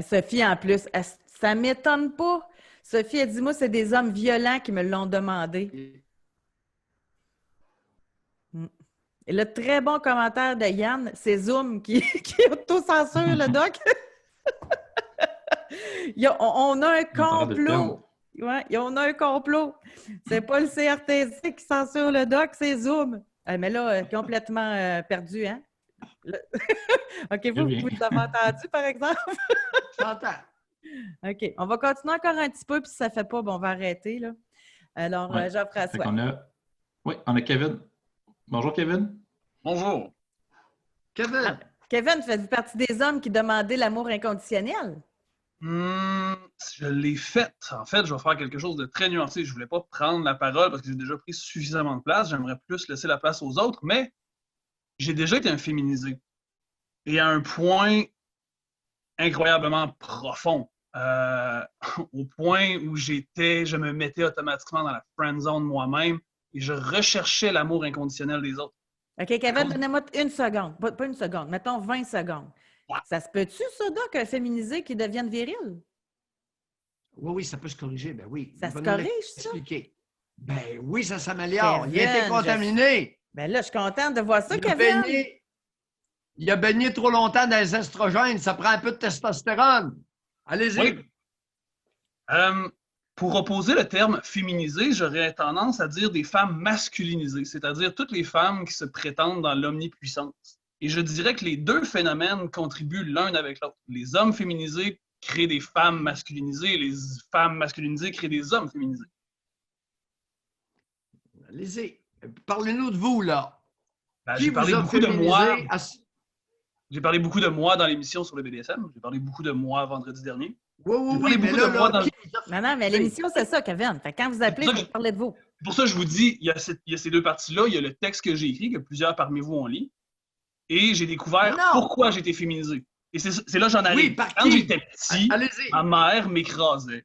Sophie, en plus, ça ne m'étonne pas. Sophie, elle dit, moi, c'est des hommes violents qui me l'ont demandé. Et le très bon commentaire de Yann, c'est Zoom qui auto-censure le doc. On a un complot. Ouais, on a un complot. C'est pas le CRTC qui censure le doc, c'est Zoom. Mais là, complètement perdu, hein? OK, vous avez entendu, par exemple? J'entends. OK, on va continuer encore un petit peu, puis si ça ne fait pas, on va arrêter, là. Alors, ouais. Jean-François. Oui, on a Kevin. Bonjour, Kevin. Bonjour. Kevin. Kevin, fais-tu partie des hommes qui demandaient l'amour inconditionnel? Je l'ai fait. En fait, je vais faire quelque chose de très nuancé. Je ne voulais pas prendre la parole parce que j'ai déjà pris suffisamment de place. J'aimerais plus laisser la place aux autres, mais j'ai déjà été un féminisé. Et à un point incroyablement profond. Au point où je me mettais automatiquement dans la friend zone moi-même et je recherchais l'amour inconditionnel des autres. OK, Kevin, donnez-moi une seconde. Pas une seconde, mettons 20 secondes. Ouais. Ça se peut-tu, ça, Doc, un féminisé qui devienne viril? Oui, ça peut se corriger, ben oui. Ça se corrige, ça? Expliquer. Ben oui, ça s'améliore. Il a été contaminé. Ben là, je suis contente de voir ça, Kevin. Il a baigné trop longtemps dans les estrogènes. Ça prend un peu de testostérone. Allez-y. Oui. Pour opposer le terme féminisé, j'aurais tendance à dire des femmes masculinisées, c'est-à-dire toutes les femmes qui se prétendent dans l'omnipuissance. Et je dirais que les deux phénomènes contribuent l'un avec l'autre. Les hommes féminisés créent des femmes masculinisées, les femmes masculinisées créent des hommes féminisés. Allez-y. Parlez-nous de vous, là. J'ai parlé beaucoup de moi. J'ai parlé beaucoup de moi dans l'émission sur le BDSM. J'ai parlé beaucoup de moi vendredi dernier. Oui, mais là, non, mais l'émission, c'est ça, Kevin. Fait que quand vous appelez, vous parlez de vous. Pour ça, je vous dis, il y a ces deux parties-là. Il y a le texte que j'ai écrit, que plusieurs parmi vous ont lu. Et j'ai découvert pourquoi j'étais féminisé. Et c'est là que j'en arrive. Quand j'étais petit, ma mère m'écrasait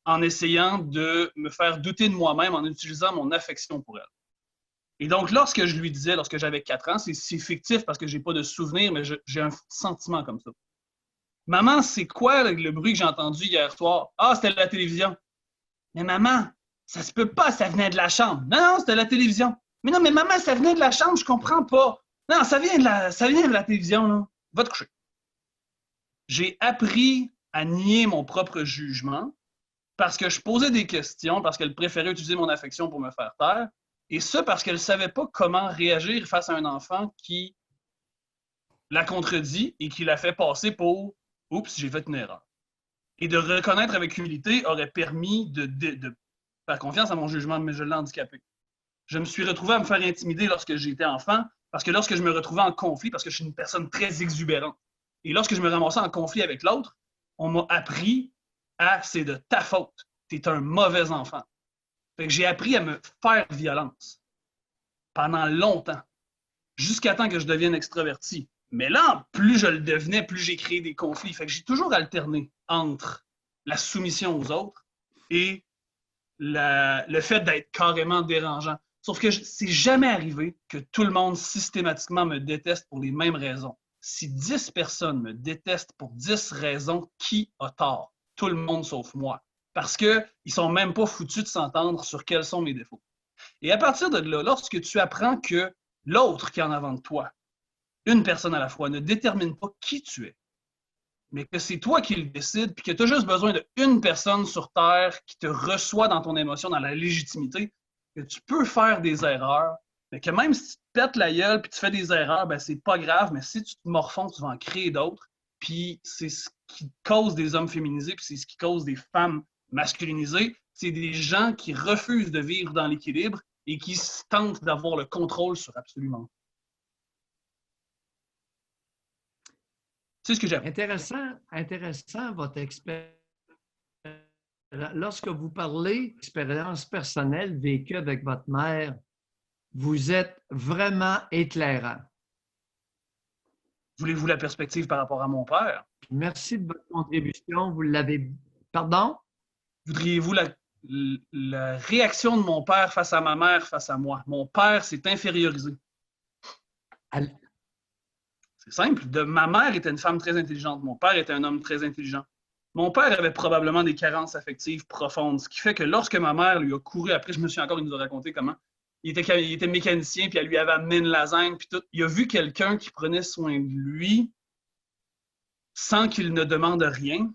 en essayant de me faire douter de moi-même en utilisant mon affection pour elle. Et donc, lorsque je lui disais, lorsque j'avais 4 ans, c'est fictif parce que je n'ai pas de souvenir, mais j'ai un sentiment comme ça. Maman, c'est quoi le bruit que j'ai entendu hier soir? Ah, c'était la télévision. Mais maman, ça se peut pas, ça venait de la chambre. Non, c'était la télévision. Mais non, mais maman, ça venait de la chambre, je comprends pas. Non, ça vient de la télévision, là. Va te coucher. J'ai appris à nier mon propre jugement parce que je posais des questions, parce qu'elle préférait utiliser mon affection pour me faire taire. Et ça, parce qu'elle ne savait pas comment réagir face à un enfant qui la contredit et qui la fait passer pour « Oups, j'ai fait une erreur ». Et de reconnaître avec humilité aurait permis de faire confiance à mon jugement, mais je l'ai handicapé. Je me suis retrouvé à me faire intimider lorsque j'étais enfant, parce que lorsque je me retrouvais en conflit, parce que je suis une personne très exubérante, et lorsque je me ramassais en conflit avec l'autre, on m'a appris à « c'est de ta faute, t'es un mauvais enfant ». Fait que j'ai appris à me faire violence pendant longtemps, jusqu'à temps que je devienne extraverti. Mais là, plus je le devenais, plus j'ai créé des conflits. Fait que j'ai toujours alterné entre la soumission aux autres et le fait d'être carrément dérangeant. Sauf que c'est jamais arrivé que tout le monde systématiquement me déteste pour les mêmes raisons. Si 10 personnes me détestent pour 10 raisons, qui a tort? Tout le monde sauf moi. Parce qu'ils ne sont même pas foutus de s'entendre sur quels sont mes défauts. Et à partir de là, lorsque tu apprends que l'autre qui est en avant de toi, une personne à la fois, ne détermine pas qui tu es, mais que c'est toi qui le décides, puis que tu as juste besoin d'une personne sur Terre qui te reçoit dans ton émotion, dans la légitimité, que tu peux faire des erreurs, mais que même si tu te pètes la gueule puis tu fais des erreurs, ben c'est pas grave, mais si tu te morfonds, tu vas en créer d'autres. Puis c'est ce qui cause des hommes féminisés, puis c'est ce qui cause des femmes masculinisées. C'est des gens qui refusent de vivre dans l'équilibre et qui tentent d'avoir le contrôle sur absolument tout. C'est ce que j'aime. Intéressant votre expérience. Lorsque vous parlez d'expérience personnelle vécue avec votre mère, vous êtes vraiment éclairant. Voulez-vous la perspective par rapport à mon père? Merci de votre contribution. Vous l'avez... Pardon? Voudriez-vous la réaction de mon père face à ma mère, face à moi? Mon père s'est infériorisé. C'est simple. Ma mère était une femme très intelligente. Mon père était un homme très intelligent. Mon père avait probablement des carences affectives profondes, ce qui fait que lorsque ma mère lui a couru après, il nous a raconté comment, il était mécanicien, puis elle lui avait amené une lasagne, puis tout. Il a vu quelqu'un qui prenait soin de lui sans qu'il ne demande rien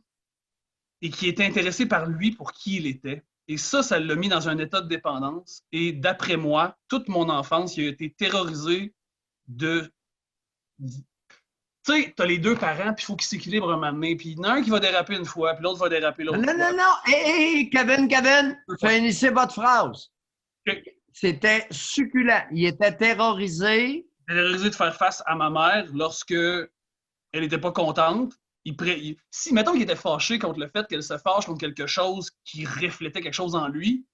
et qui était intéressé par lui pour qui il était. Et ça l'a mis dans un état de dépendance. Et d'après moi, toute mon enfance, il a été terrorisé de... Tu sais, t'as les deux parents, puis il faut qu'ils s'équilibrent un moment donné. Puis il y en a un qui va déraper une fois, puis l'autre va déraper l'autre fois. Non. Hé, Kevin, finissez votre phrase. Okay. C'était succulent. Il était terrorisé. Terrorisé de faire face à ma mère lorsque elle n'était pas contente. Si, mettons qu'il était fâché contre le fait qu'elle se fâche contre quelque chose qui reflétait quelque chose en lui,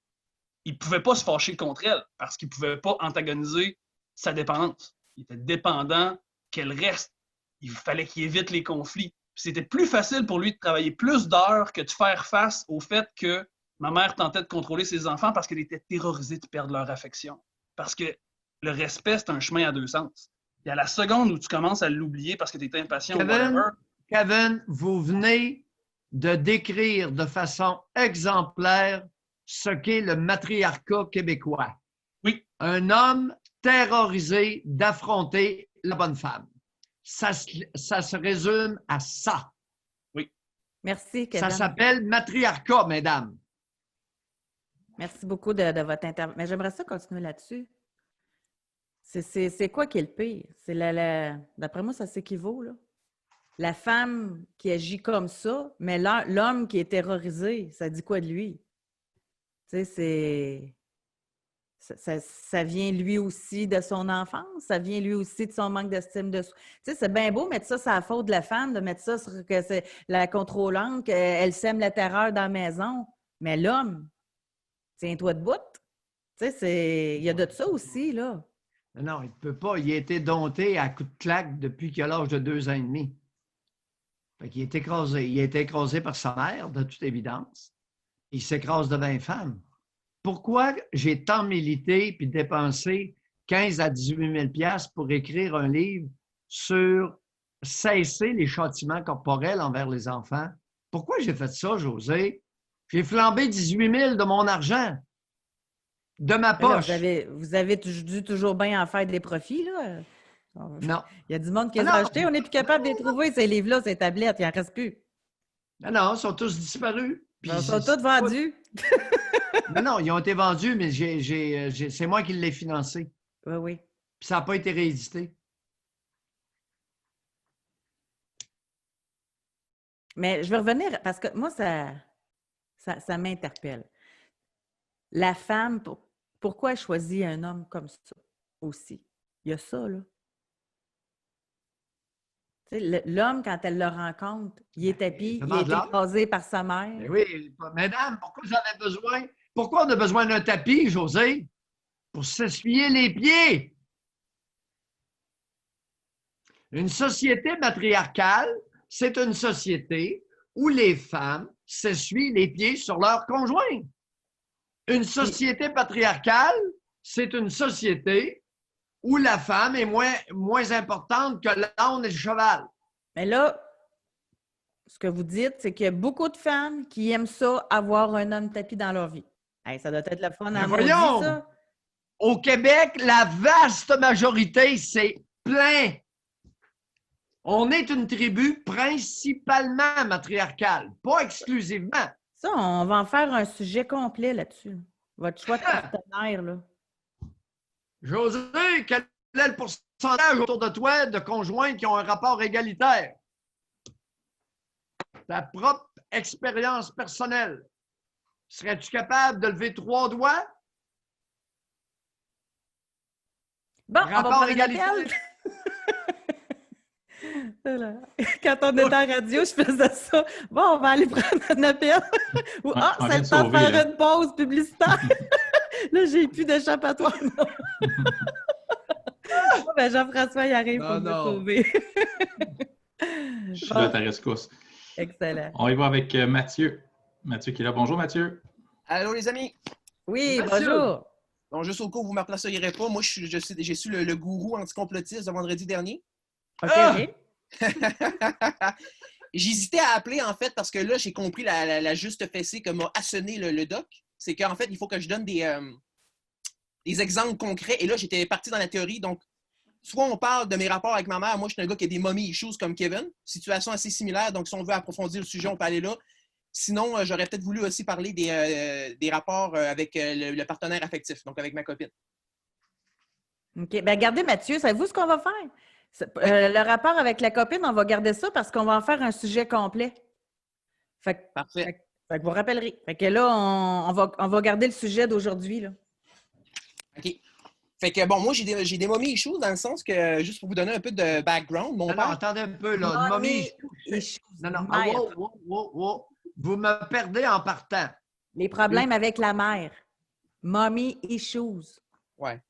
il ne pouvait pas se fâcher contre elle parce qu'il ne pouvait pas antagoniser sa dépendance. Il était dépendant qu'elle reste. Il fallait qu'il évite les conflits. C'était plus facile pour lui de travailler plus d'heures que de faire face au fait que ma mère tentait de contrôler ses enfants parce qu'elle était terrorisée de perdre leur affection. Parce que le respect, c'est un chemin à deux sens. Et à la seconde où tu commences à l'oublier parce que tu es impatient ou whatever... Kevin, vous venez de décrire de façon exemplaire ce qu'est le matriarcat québécois. Oui. Un homme terrorisé d'affronter la bonne femme. Ça se résume à ça. Oui. Merci, Kevin. Ça s'appelle matriarcat, mesdames. Merci beaucoup de votre intervention. Mais j'aimerais ça continuer là-dessus. C'est quoi qui est le pire? D'après moi, ça s'équivaut, là. La femme qui agit comme ça, mais l'homme qui est terrorisé, ça dit quoi de lui? Tu sais, ça vient lui aussi de son enfance, ça vient lui aussi de son manque d'estime de soi. Tu sais, c'est bien beau mettre ça sur la faute de la femme, de mettre ça sur que c'est la contrôlante, qu'elle sème la terreur dans la maison. Mais l'homme, tiens-toi debout. Tu sais, il y a de ça aussi, là. Non, il ne peut pas. Il a été dompté à coups de claque depuis qu'il a l'âge de 2 ans et demi. Il est écrasé. Il a été écrasé par sa mère, de toute évidence. Il s'écrase devant une femme. Pourquoi j'ai tant milité puis dépensé 15 à 18 000 $ pour écrire un livre sur cesser les châtiments corporels envers les enfants? Pourquoi j'ai fait ça, José? J'ai flambé 18 000 de mon argent, de ma poche. Là, vous avez dû toujours bien en faire des profits, là? Non. Il y a du monde qui les a achetés. On n'est plus capable de les trouver, ces livres-là, ces tablettes. Il n'en reste plus. Non, ils sont tous disparus. Puis ils sont tous vendus. Non, ils ont été vendus, mais c'est moi qui l'ai financé. Oui. Puis ça n'a pas été réédité. Mais je vais revenir, parce que moi, ça m'interpelle. La femme, pourquoi elle choisit un homme comme ça aussi? Il y a ça, là. L'homme, quand elle le rencontre, il est tapis, il est écrasé par sa mère. Mais oui, mesdames, pourquoi vous avez besoin Pourquoi on a besoin d'un tapis, José? Pour s'essuyer les pieds. Une société matriarcale, c'est une société où les femmes s'essuient les pieds sur leur conjoint. Une société patriarcale, c'est une société où la femme est moins importante que l'âne et le cheval. Mais là, ce que vous dites, c'est qu'il y a beaucoup de femmes qui aiment ça, avoir un homme tapis dans leur vie. Hey, ça doit être le fun à voyons, ça. Au Québec, la vaste majorité, c'est plein. On est une tribu principalement matriarcale, pas exclusivement. Ça, on va en faire un sujet complet là-dessus. Votre choix de partenaire, là. José, quel est le pourcentage autour de toi de conjoints qui ont un rapport égalitaire? Ta propre expérience personnelle. Serais-tu capable de lever 3 doigts? Bon, rapport égalitaire. Quand on était en radio, je faisais ça. Bon, on va aller prendre un appel. Ou, c'est le temps de faire une pause publicitaire. Là, j'ai plus d'échappatoire. Ben, Jean-François, il arrive pour me sauver. Je suis là à ta rescousse. Excellent. On y va avec Mathieu. Mathieu qui est là. Bonjour, Mathieu. Allô, les amis. Oui, bonjour. Bon, juste au cas où vous ne me replaceriez pas, moi, j'ai su le gourou anticomplotiste de vendredi dernier. OK. J'hésitais à appeler, en fait, parce que là, j'ai compris la juste fessée que m'a assonné le doc. C'est qu'en fait, il faut que je donne des exemples concrets. Et là, j'étais parti dans la théorie. Donc, soit on parle de mes rapports avec ma mère. Moi, je suis un gars qui a des mommy issues comme Kevin. Situation assez similaire. Donc, si on veut approfondir le sujet, on peut aller là. Sinon, j'aurais peut-être voulu aussi parler des rapports avec le partenaire affectif, donc avec ma copine. OK. Bien, regardez, Mathieu, savez-vous ce qu'on va faire? Le rapport avec la copine, on va garder ça parce qu'on va en faire un sujet complet. Parfait. Fait que vous rappellerez. Fait que là, on va garder le sujet d'aujourd'hui, là. OK. Fait que, bon, moi, j'ai des mommy issues dans le sens que, juste pour vous donner un peu de background, mon père... Non, attendez un peu, là. Mommy issues. Non. Wow. Vous me perdez en partant. Les problèmes avec la mère. Mommy issues. Ouais.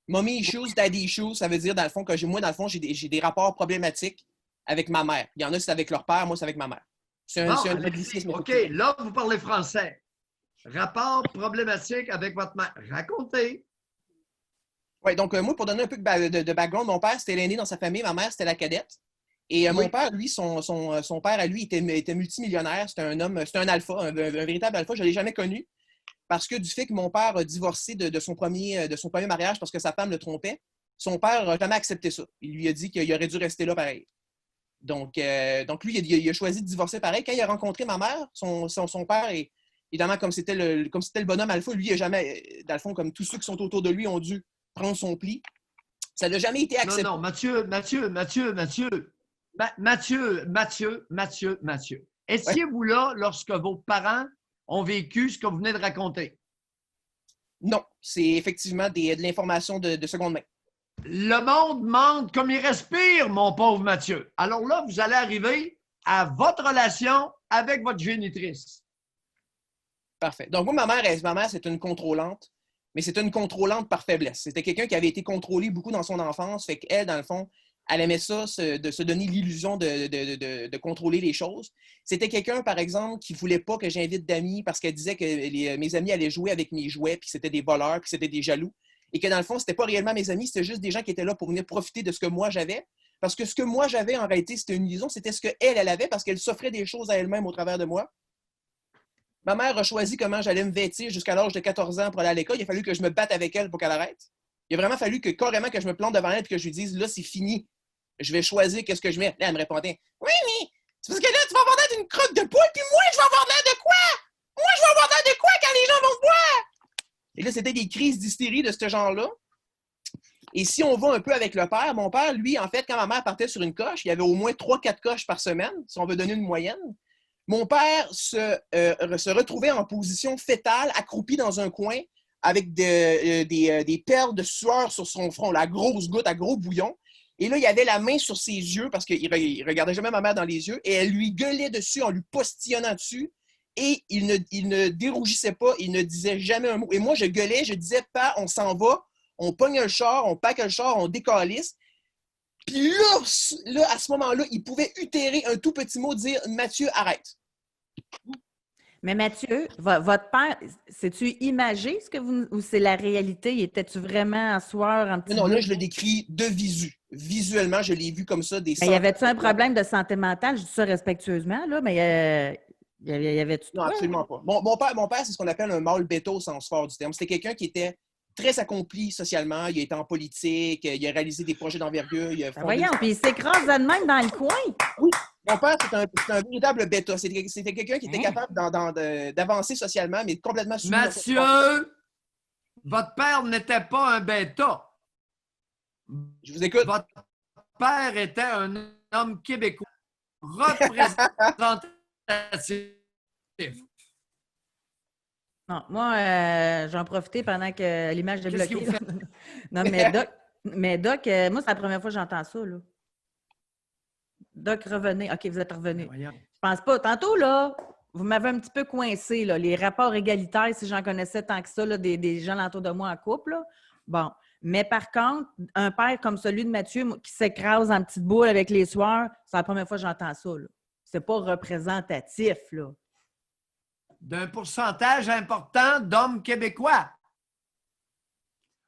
Mommy issues, daddy issues, ça veut dire, dans le fond, que j'ai des rapports problématiques avec ma mère. Il y en a, c'est avec leur père, moi, c'est avec ma mère. C'est un anglicisme. OK, là, vous parlez français. Rapport problématique avec votre mère. Racontez. Oui, donc moi, pour donner un peu de background, mon père, c'était l'aîné dans sa famille, ma mère, c'était la cadette. Et mon père, lui, son père à lui était multimillionnaire. C'était un homme, c'était un alpha, un véritable alpha. Je ne l'ai jamais connu parce que du fait que mon père a divorcé de son premier mariage parce que sa femme le trompait, son père n'a jamais accepté ça. Il lui a dit qu'il aurait dû rester là pareil. Donc lui, il a choisi de divorcer pareil. Quand il a rencontré ma mère, son père, évidemment, comme c'était le bonhomme alpha, lui, il n'a jamais, dans le fond, comme tous ceux qui sont autour de lui ont dû prendre son pli. Ça n'a jamais été accepté. Non, Mathieu. Étiez-vous là lorsque vos parents ont vécu ce que vous venez de raconter? Non, c'est effectivement de l'information de seconde main. Le monde mente comme il respire, mon pauvre Mathieu. Alors là, vous allez arriver à votre relation avec votre génitrice. Parfait. Donc moi, ma mère, c'est une contrôlante, mais c'est une contrôlante par faiblesse. C'était quelqu'un qui avait été contrôlé beaucoup dans son enfance, fait qu'elle, dans le fond, elle aimait ça, de se donner l'illusion de contrôler les choses. C'était quelqu'un, par exemple, qui ne voulait pas que j'invite d'amis parce qu'elle disait que mes amis allaient jouer avec mes jouets, puis c'était des voleurs, puis c'était des jaloux. Et que dans le fond, ce n'était pas réellement mes amis, c'était juste des gens qui étaient là pour venir profiter de ce que moi j'avais. Parce que ce que moi j'avais, en réalité, c'était une illusion, c'était ce qu'elle avait parce qu'elle s'offrait des choses à elle-même au travers de moi. Ma mère a choisi comment j'allais me vêtir jusqu'à l'âge de 14 ans pour aller à l'école. Il a fallu que je me batte avec elle pour qu'elle arrête. Il a vraiment fallu que carrément que je me plante devant elle et que je lui dise, là, c'est fini. Je vais choisir qu'est-ce que je mets. Là, elle me répondait, oui, mais c'est parce que là, tu vas avoir l'air d'une crotte de poule, puis moi, je vais avoir l'air de quoi? Moi, je vais avoir l'air de quoi quand les gens vont me voir? Et là, c'était des crises d'hystérie de ce genre-là. Et si on va un peu avec le père, mon père, lui, en fait, quand ma mère partait sur une coche, il y avait au moins 3-4 coches par semaine, si on veut donner une moyenne. Mon père se retrouvait en position fétale, accroupi dans un coin, avec des perles de sueur sur son front, la grosse goutte à gros bouillon. Et là, il avait la main sur ses yeux, parce qu'il ne regardait jamais ma mère dans les yeux, et elle lui gueulait dessus en lui postillonnant dessus. et il ne dérougissait pas, il ne disait jamais un mot. Et moi, je gueulais, je disais, pas, on s'en va, on pogne le char, on pack le char, on décalisse. Puis là, à ce moment-là, il pouvait utérer un tout petit mot, dire « Mathieu, arrête ». Mais Mathieu, votre père, c'est-tu imagé ce que ou c'est la réalité? Étais-tu vraiment en sueur, en petit Non, bout? là, je le décris de visu. Visuellement, je l'ai vu comme ça, des Mais y avait-tu un problème de santé mentale? Je dis ça respectueusement, là, mais y avait-tu... Non, absolument pas. Mon père, c'est ce qu'on appelle un mâle bêta au sens fort du terme. C'était quelqu'un qui était très accompli socialement. Il a été en politique, il a réalisé des projets d'envergure. Voyons, puis il s'écrase de même dans le coin. Oui, mon père, c'est un véritable bêta. C'était quelqu'un qui était capable d'avancer socialement, mais complètement soumis. Mathieu, votre père n'était pas un bêta. Je vous écoute. Votre père était un homme québécois représentatif. Non, moi, j'en profitais pendant que l'image est bloquée. Non, mais Doc, moi, c'est la première fois que j'entends ça, là. Doc, revenez. OK, vous êtes revenu. Je pense pas. Tantôt, là, vous m'avez un petit peu coincé, là. Les rapports égalitaires, si j'en connaissais tant que ça, là, des gens autour de moi en couple, là. Bon. Mais par contre, un père comme celui de Mathieu qui s'écrase en petite boule avec les soeurs, c'est la première fois que j'entends ça, là. C'est pas représentatif, là. D'un pourcentage important d'hommes québécois.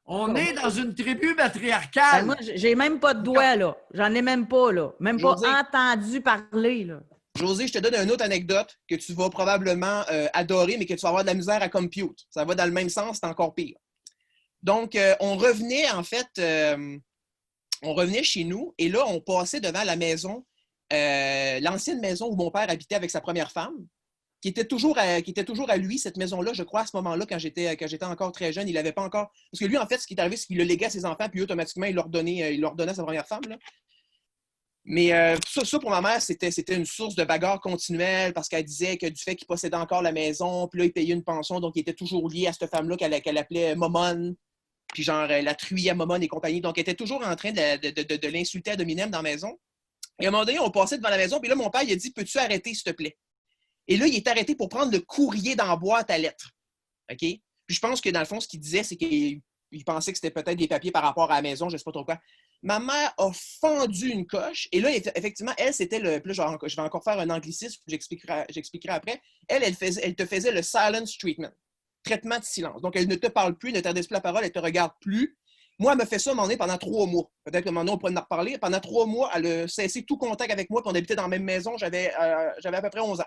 On est dans une tribu matriarcale. Ben moi, j'ai même pas de doigts, là. J'en ai même pas, là. Même José, pas entendu parler, là. José, je te donne une autre anecdote que tu vas probablement adorer, mais que tu vas avoir de la misère à compute. Ça va dans le même sens, c'est encore pire. Donc, on revenait, en fait, on revenait chez nous, et là, on passait devant la maison, l'ancienne maison où mon père habitait avec sa première femme, qui était toujours à lui, cette maison-là, je crois, à ce moment-là, quand j'étais encore très jeune. Il n'avait pas encore... Parce que lui, en fait, ce qui est arrivé, c'est qu'il le léguait à ses enfants, puis automatiquement, il leur donnait à sa première femme, là. Mais ça, pour ma mère, c'était une source de bagarre continuelle, parce qu'elle disait que du fait qu'il possédait encore la maison, puis là, il payait une pension, donc il était toujours lié à cette femme-là qu'elle appelait Momone, puis genre, la truie à Momone et compagnie. Donc, elle était toujours en train de l'insulter à dominem dans la maison. Et à un moment donné, on passait devant la maison, puis là, mon père, il a dit « Peux-tu arrêter, s'il te plaît? » Et là, il est arrêté pour prendre le courrier dans la boîte à lettres. OK? Puis je pense que dans le fond, ce qu'il disait, c'est qu'il pensait que c'était peut-être des papiers par rapport à la maison, je ne sais pas trop quoi. Ma mère a fendu une coche. Et là, effectivement, elle, c'était le... Puis là, je vais encore faire un anglicisme, j'expliquerai après. Elle te faisait le silence treatment. Traitement de silence. Donc, elle ne te parle plus, ne t'adresse plus la parole, elle ne te regarde plus. Moi, elle me fait ça à un moment donné pendant 3 mois. Peut-être qu'à un moment donné, on pourrait en reparler. Pendant 3 mois, elle a cessé tout contact avec moi, puis on habitait dans la même maison. J'avais à peu près 11 ans.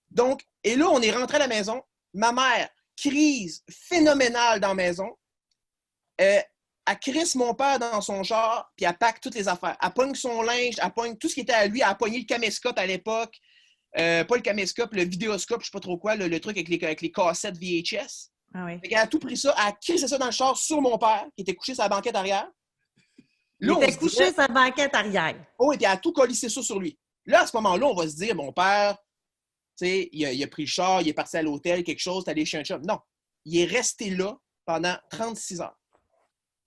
Donc, et là, on est rentré à la maison. Ma mère, crise phénoménale dans la maison. Elle crisse mon père dans son char, puis elle pack toutes les affaires. Elle pogne son linge, elle pogne tout ce qui était à lui. Elle a pogné le caméscope à l'époque. Pas le caméscope, le vidéoscope, je ne sais pas trop quoi, le truc avec les cassettes VHS. Ah oui. Elle a tout pris ça, elle a crissé ça dans le char sur mon père, qui était couché sur la banquette arrière. Là, il était couché sur la banquette arrière. Oh, et puis elle a tout collissé ça sur lui. Là, à ce moment-là, on va se dire, mon père... Tu sais, il a pris le char, il est parti à l'hôtel, quelque chose, t'es allé chez un chum. Non, il est resté là pendant 36 heures.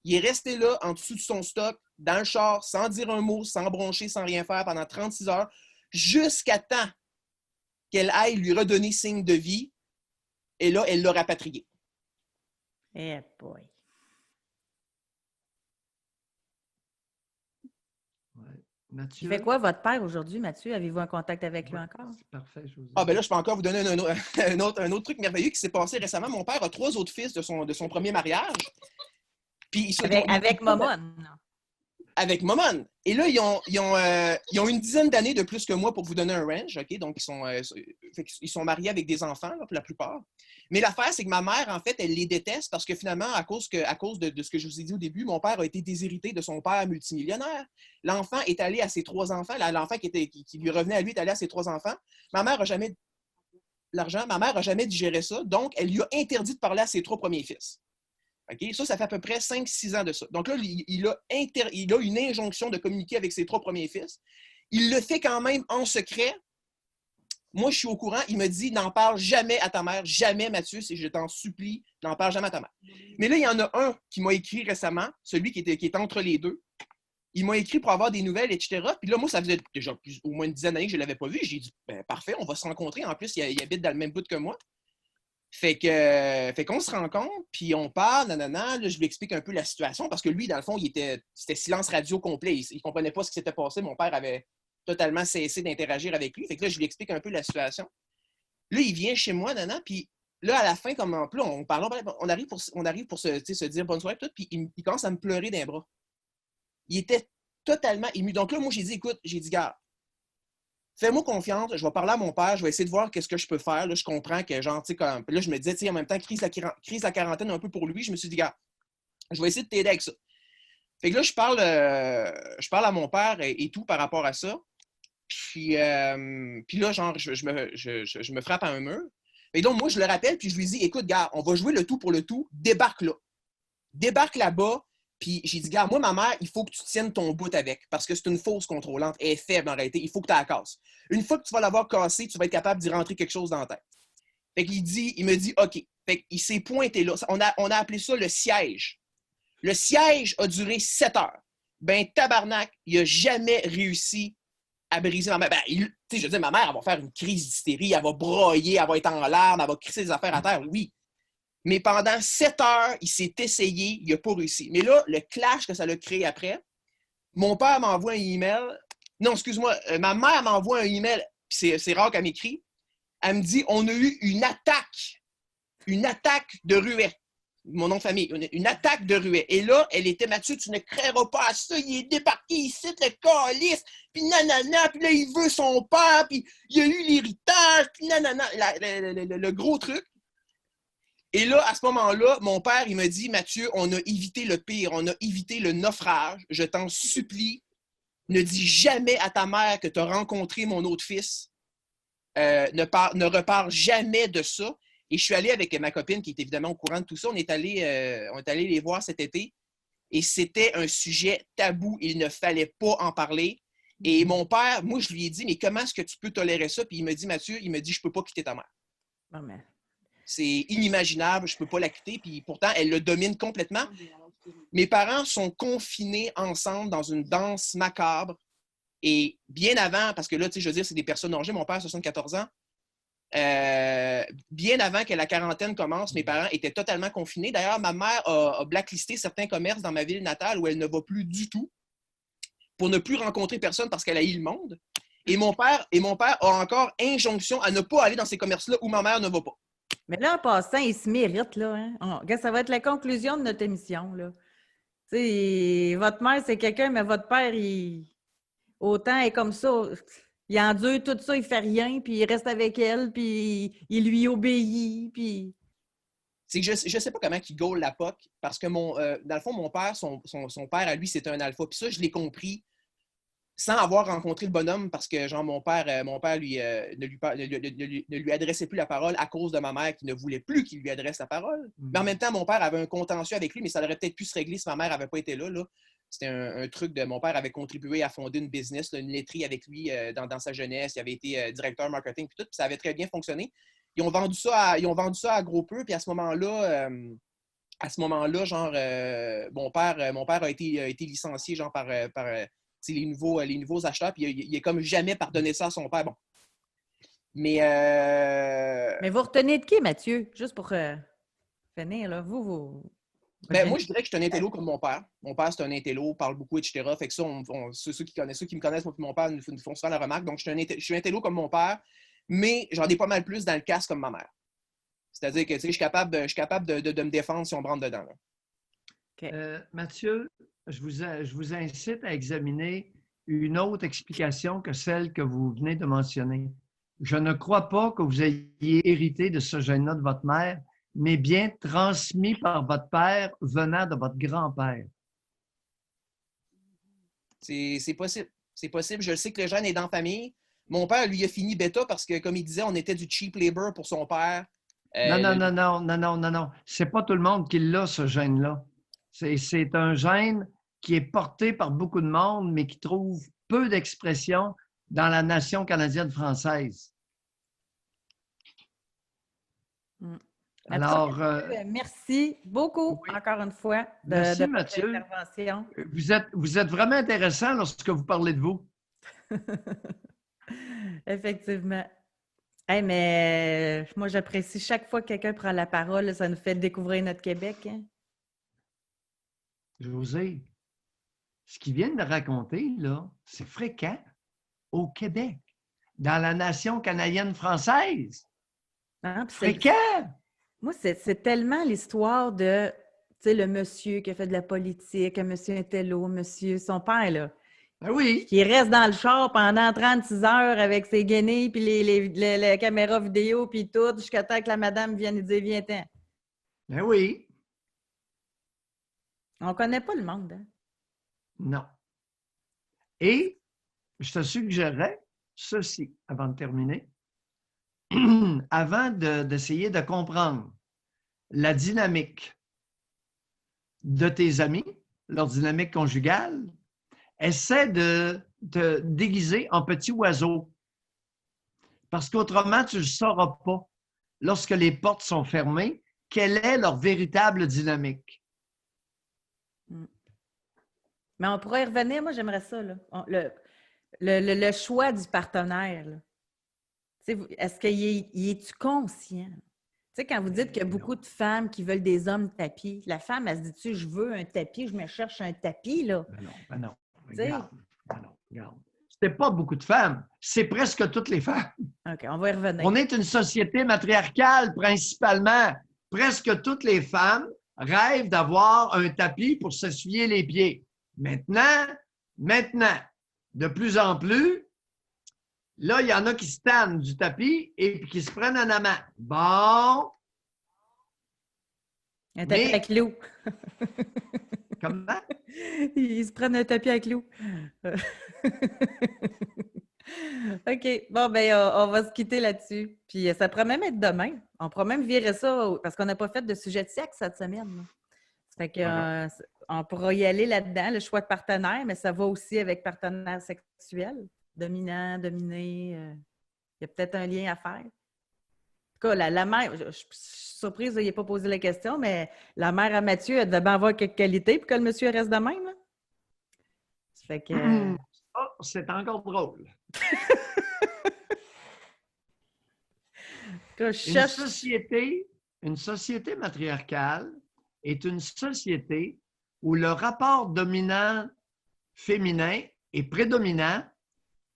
Il est resté là, en dessous de son stock, dans le char, sans dire un mot, sans broncher, sans rien faire, pendant 36 heures, jusqu'à temps qu'elle aille lui redonner signe de vie. Et là, elle l'a rapatrié. Eh boy. Mathieu? Il fait quoi votre père aujourd'hui, Mathieu? Avez-vous un contact avec lui encore? C'est parfait, José. Ah, ben là, je peux encore vous donner un autre truc merveilleux qui s'est passé récemment. Mon père a 3 autres fils de son premier mariage. Puis avec Momone. Avec Momone. Et là, ils ont une dizaine d'années de plus que moi pour vous donner un range. OK? Donc, ils sont mariés avec des enfants, là, pour la plupart. Mais l'affaire, c'est que ma mère, en fait, elle les déteste parce que finalement, à cause de ce que je vous ai dit au début, mon père a été déshérité de son père multimillionnaire. L'enfant est allé à ses 3 enfants. L'enfant qui lui revenait à lui est allé à ses 3 enfants. Ma mère n'a jamais l'argent. Ma mère n'a jamais digéré ça. Donc, elle lui a interdit de parler à ses 3 premiers fils. Okay? Ça fait à peu près 5-6 ans de ça. Donc là, il a une injonction de communiquer avec ses 3 premiers fils. Il le fait quand même en secret. Moi, je suis au courant. Il me dit, n'en parle jamais à ta mère. Jamais, Mathieu, je t'en supplie, n'en parle jamais à ta mère. Mais là, il y en a un qui m'a écrit récemment, celui qui est entre les deux. Il m'a écrit pour avoir des nouvelles, etc. Puis là, moi, ça faisait déjà au moins une dizaine d'années que je ne l'avais pas vu. J'ai dit, ben, parfait, on va se rencontrer. En plus, il habite dans le même bout que moi. Fait qu'on se rencontre, puis on parle, nanana. Là, je lui explique un peu la situation parce que lui, dans le fond, c'était silence radio complet. Il ne comprenait pas ce qui s'était passé. Mon père avait totalement cessé d'interagir avec lui. Fait que là, je lui explique un peu la situation. Là, il vient chez moi, nanana, puis là, à la fin, comme en plus, on arrive pour se dire bonne soirée, tout, puis il commence à me pleurer d'un bras. Il était totalement ému. Donc là, moi, j'ai dit, gars, fais-moi confiance, je vais parler à mon père, je vais essayer de voir qu'est-ce que je peux faire. Là, je comprends que, genre, tu sais, comme. Là, je me disais, tu sais, en même temps, crise la quarantaine un peu pour lui. Je me suis dit, gars, je vais essayer de t'aider avec ça. Fait que là, je parle à mon père et tout par rapport à ça. Puis là, genre, je me frappe à un mur. Et donc, moi, je le rappelle, puis je lui dis, écoute, gars, on va jouer le tout pour le tout, débarque là. Débarque là-bas. Puis j'ai dit, gars, moi, ma mère, il faut que tu tiennes ton bout avec, parce que c'est une fausse contrôlante, elle est faible en réalité, il faut que tu la casses. Une fois que tu vas l'avoir cassée, tu vas être capable d'y rentrer quelque chose dans la tête. Fait qu'il me dit, OK. Fait qu'il s'est pointé là. On a appelé ça le siège. Le siège a duré 7 heures. Ben, tabarnak, il n'a jamais réussi à briser ma mère. Ben, je veux dire, ma mère, elle va faire une crise d'hystérie, elle va broyer, elle va être en larmes, elle va crisser des affaires à terre, oui. Mais pendant 7 heures, il s'est essayé, il n'a pas réussi. Mais là, le clash que ça l'a créé après, mon père m'envoie un email. Non, excuse-moi, ma mère m'envoie un email, c'est rare qu'elle m'écrit. Elle me dit, on a eu une attaque de ruée. Mon nom de famille, une attaque de ruée. Et là, elle était, Mathieu, tu ne créeras pas à ça, il est débarqué ici, le calice, puis nanana, puis là, il veut son père, puis il y a eu l'héritage, puis nanana, le gros truc. Et là, à ce moment-là, mon père, il me dit, Mathieu, on a évité le pire, on a évité le naufrage. Je t'en supplie, ne dis jamais à ta mère que tu as rencontré mon autre fils. Ne repars jamais de ça. Et je suis allé avec ma copine, qui est évidemment au courant de tout ça. On est allé les voir cet été. Et c'était un sujet tabou. Il ne fallait pas en parler. Et mon père, moi, je lui ai dit, mais comment est-ce que tu peux tolérer ça? Puis il me dit, Mathieu, je ne peux pas quitter ta mère. Non, mais... C'est inimaginable, je ne peux pas la quitter, puis pourtant, elle le domine complètement. Mes parents sont confinés ensemble dans une danse macabre. Et bien avant, parce que là, tu sais, je veux dire, c'est des personnes âgées, mon père a 74 ans. Bien avant que la quarantaine commence, mes parents étaient totalement confinés. D'ailleurs, ma mère a blacklisté certains commerces dans ma ville natale où elle ne va plus du tout pour ne plus rencontrer personne parce qu'elle haït le monde. Et mon père a encore injonction à ne pas aller dans ces commerces-là où ma mère ne va pas. Mais là, en passant, il se mérite, là. Hein? Ça va être la conclusion de notre émission, là. Tu sais, votre mère, c'est quelqu'un, mais votre père, autant est comme ça. Il endure tout ça, il fait rien, puis il reste avec elle, puis il lui obéit, puis... C'est que je sais pas comment il gaule la POC, parce que dans le fond, mon père, son père, à lui, c'était un alpha. Puis ça, je l'ai compris sans avoir rencontré le bonhomme, parce que genre mon père lui, ne lui adressait plus la parole à cause de ma mère qui ne voulait plus qu'il lui adresse la parole. Mais en même temps, mon père avait un contentieux avec lui, mais ça aurait peut-être pu se régler si ma mère n'avait pas été là. C'était un truc de... Mon père avait contribué à fonder une business, une laiterie avec lui dans sa jeunesse. Il avait été directeur marketing, puis tout, puis ça avait très bien fonctionné. Ils ont vendu ça à gros peu, puis à ce moment-là, genre, mon père a été licencié genre par les nouveaux acheteurs, puis il n'a comme jamais pardonné ça à son père. Bon. Mais vous retenez de qui, Mathieu? Juste pour finir, là. Vous... Ben, moi, je dirais que je suis un intello comme mon père. Mon père, c'est un intello, parle beaucoup, etc. Fait que ça, ceux qui me connaissent, moi et mon père, nous font souvent la remarque. Donc, je suis un intello comme mon père, mais j'en ai pas mal plus dans le casse comme ma mère. C'est-à-dire que je suis capable de me défendre si on me rentre dedans. Là. Okay. Mathieu, je vous incite à examiner une autre explication que celle que vous venez de mentionner. Je ne crois pas que vous ayez hérité de ce gène-là de votre mère, mais bien transmis par votre père venant de votre grand-père. C'est possible. C'est possible. Je le sais que le gène est dans la famille. Mon père, lui, a fini bêta parce que, comme il disait, on était du cheap labor pour son père. Non. C'est pas tout le monde qui l'a, ce gène-là. C'est un gène qui est porté par beaucoup de monde, mais qui trouve peu d'expression dans la nation canadienne française. Alors, merci beaucoup, encore une fois, merci, de Mathieu. votre intervention. Vous êtes vraiment intéressant lorsque vous parlez de vous. Effectivement. Hey, mais moi, j'apprécie chaque fois que quelqu'un prend la parole. Ça nous fait découvrir notre Québec. Hein? José, ce qu'ils viennent de raconter, là, c'est fréquent au Québec, dans la nation canadienne française. Hein? Fréquent! Moi, c'est tellement l'histoire de, tu sais, le monsieur qui a fait de la politique, monsieur Intello, monsieur, son père, là. Ben oui. Qui reste dans le char pendant 36 heures avec ses guenilles, puis les caméras vidéo, puis tout, jusqu'à temps que la madame vienne lui dire « Viens-t'en ». Ben oui. On connaît pas le monde, hein? Non. Et je te suggérerais ceci, avant de terminer, avant d'essayer de comprendre la dynamique de tes amis, leur dynamique conjugale, essaie de te déguiser en petit oiseau. Parce qu'autrement, tu ne sauras pas, lorsque les portes sont fermées, quelle est leur véritable dynamique. Mais on pourrait y revenir. Moi, j'aimerais ça, là. Le choix du partenaire, là. Est-ce qu'il est-tu conscient? Tu sais, quand vous dites qu'il y a beaucoup de femmes qui veulent des hommes tapis, la femme, elle se dit-tu, je veux un tapis, je me cherche un tapis, là? Ben non. Regarde. C'est pas beaucoup de femmes, c'est presque toutes les femmes. OK, on va y revenir. On est une société matriarcale, principalement. Presque toutes les femmes rêvent d'avoir un tapis pour s'essuyer les pieds. Maintenant, de plus en plus, là, il y en a qui se tannent du tapis et qui se prennent un amant. Bon. Un tapis à clous. Comment? Ils se prennent un tapis à clous. OK. Bon, ben on va se quitter là-dessus. Puis ça pourrait même être demain. On pourrait même virer ça parce qu'on n'a pas fait de sujet de sexe cette semaine. Là. Ça fait que on pourra y aller là-dedans, le choix de partenaire, mais ça va aussi avec partenaire sexuel. Dominant, dominé. Il y a peut-être un lien à faire. En tout cas, la mère, je suis surprise qu'il n'ait pas posé la question, mais la mère à Mathieu, elle devait bien avoir quelques qualités pour que le monsieur reste de même. Là. Ça fait que... Oh, c'est encore drôle. Une société matriarcale est une société où le rapport dominant-féminin est prédominant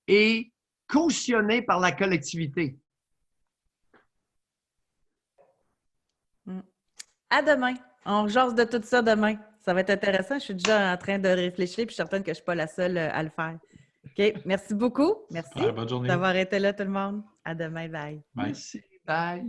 et cautionné par la collectivité. À demain. On jase de tout ça demain. Ça va être intéressant. Je suis déjà en train de réfléchir puis je suis certaine que je ne suis pas la seule à le faire. OK. Merci beaucoup. Merci Bonne journée. d'avoir été là, tout le monde. À demain. Bye. Merci. Bye.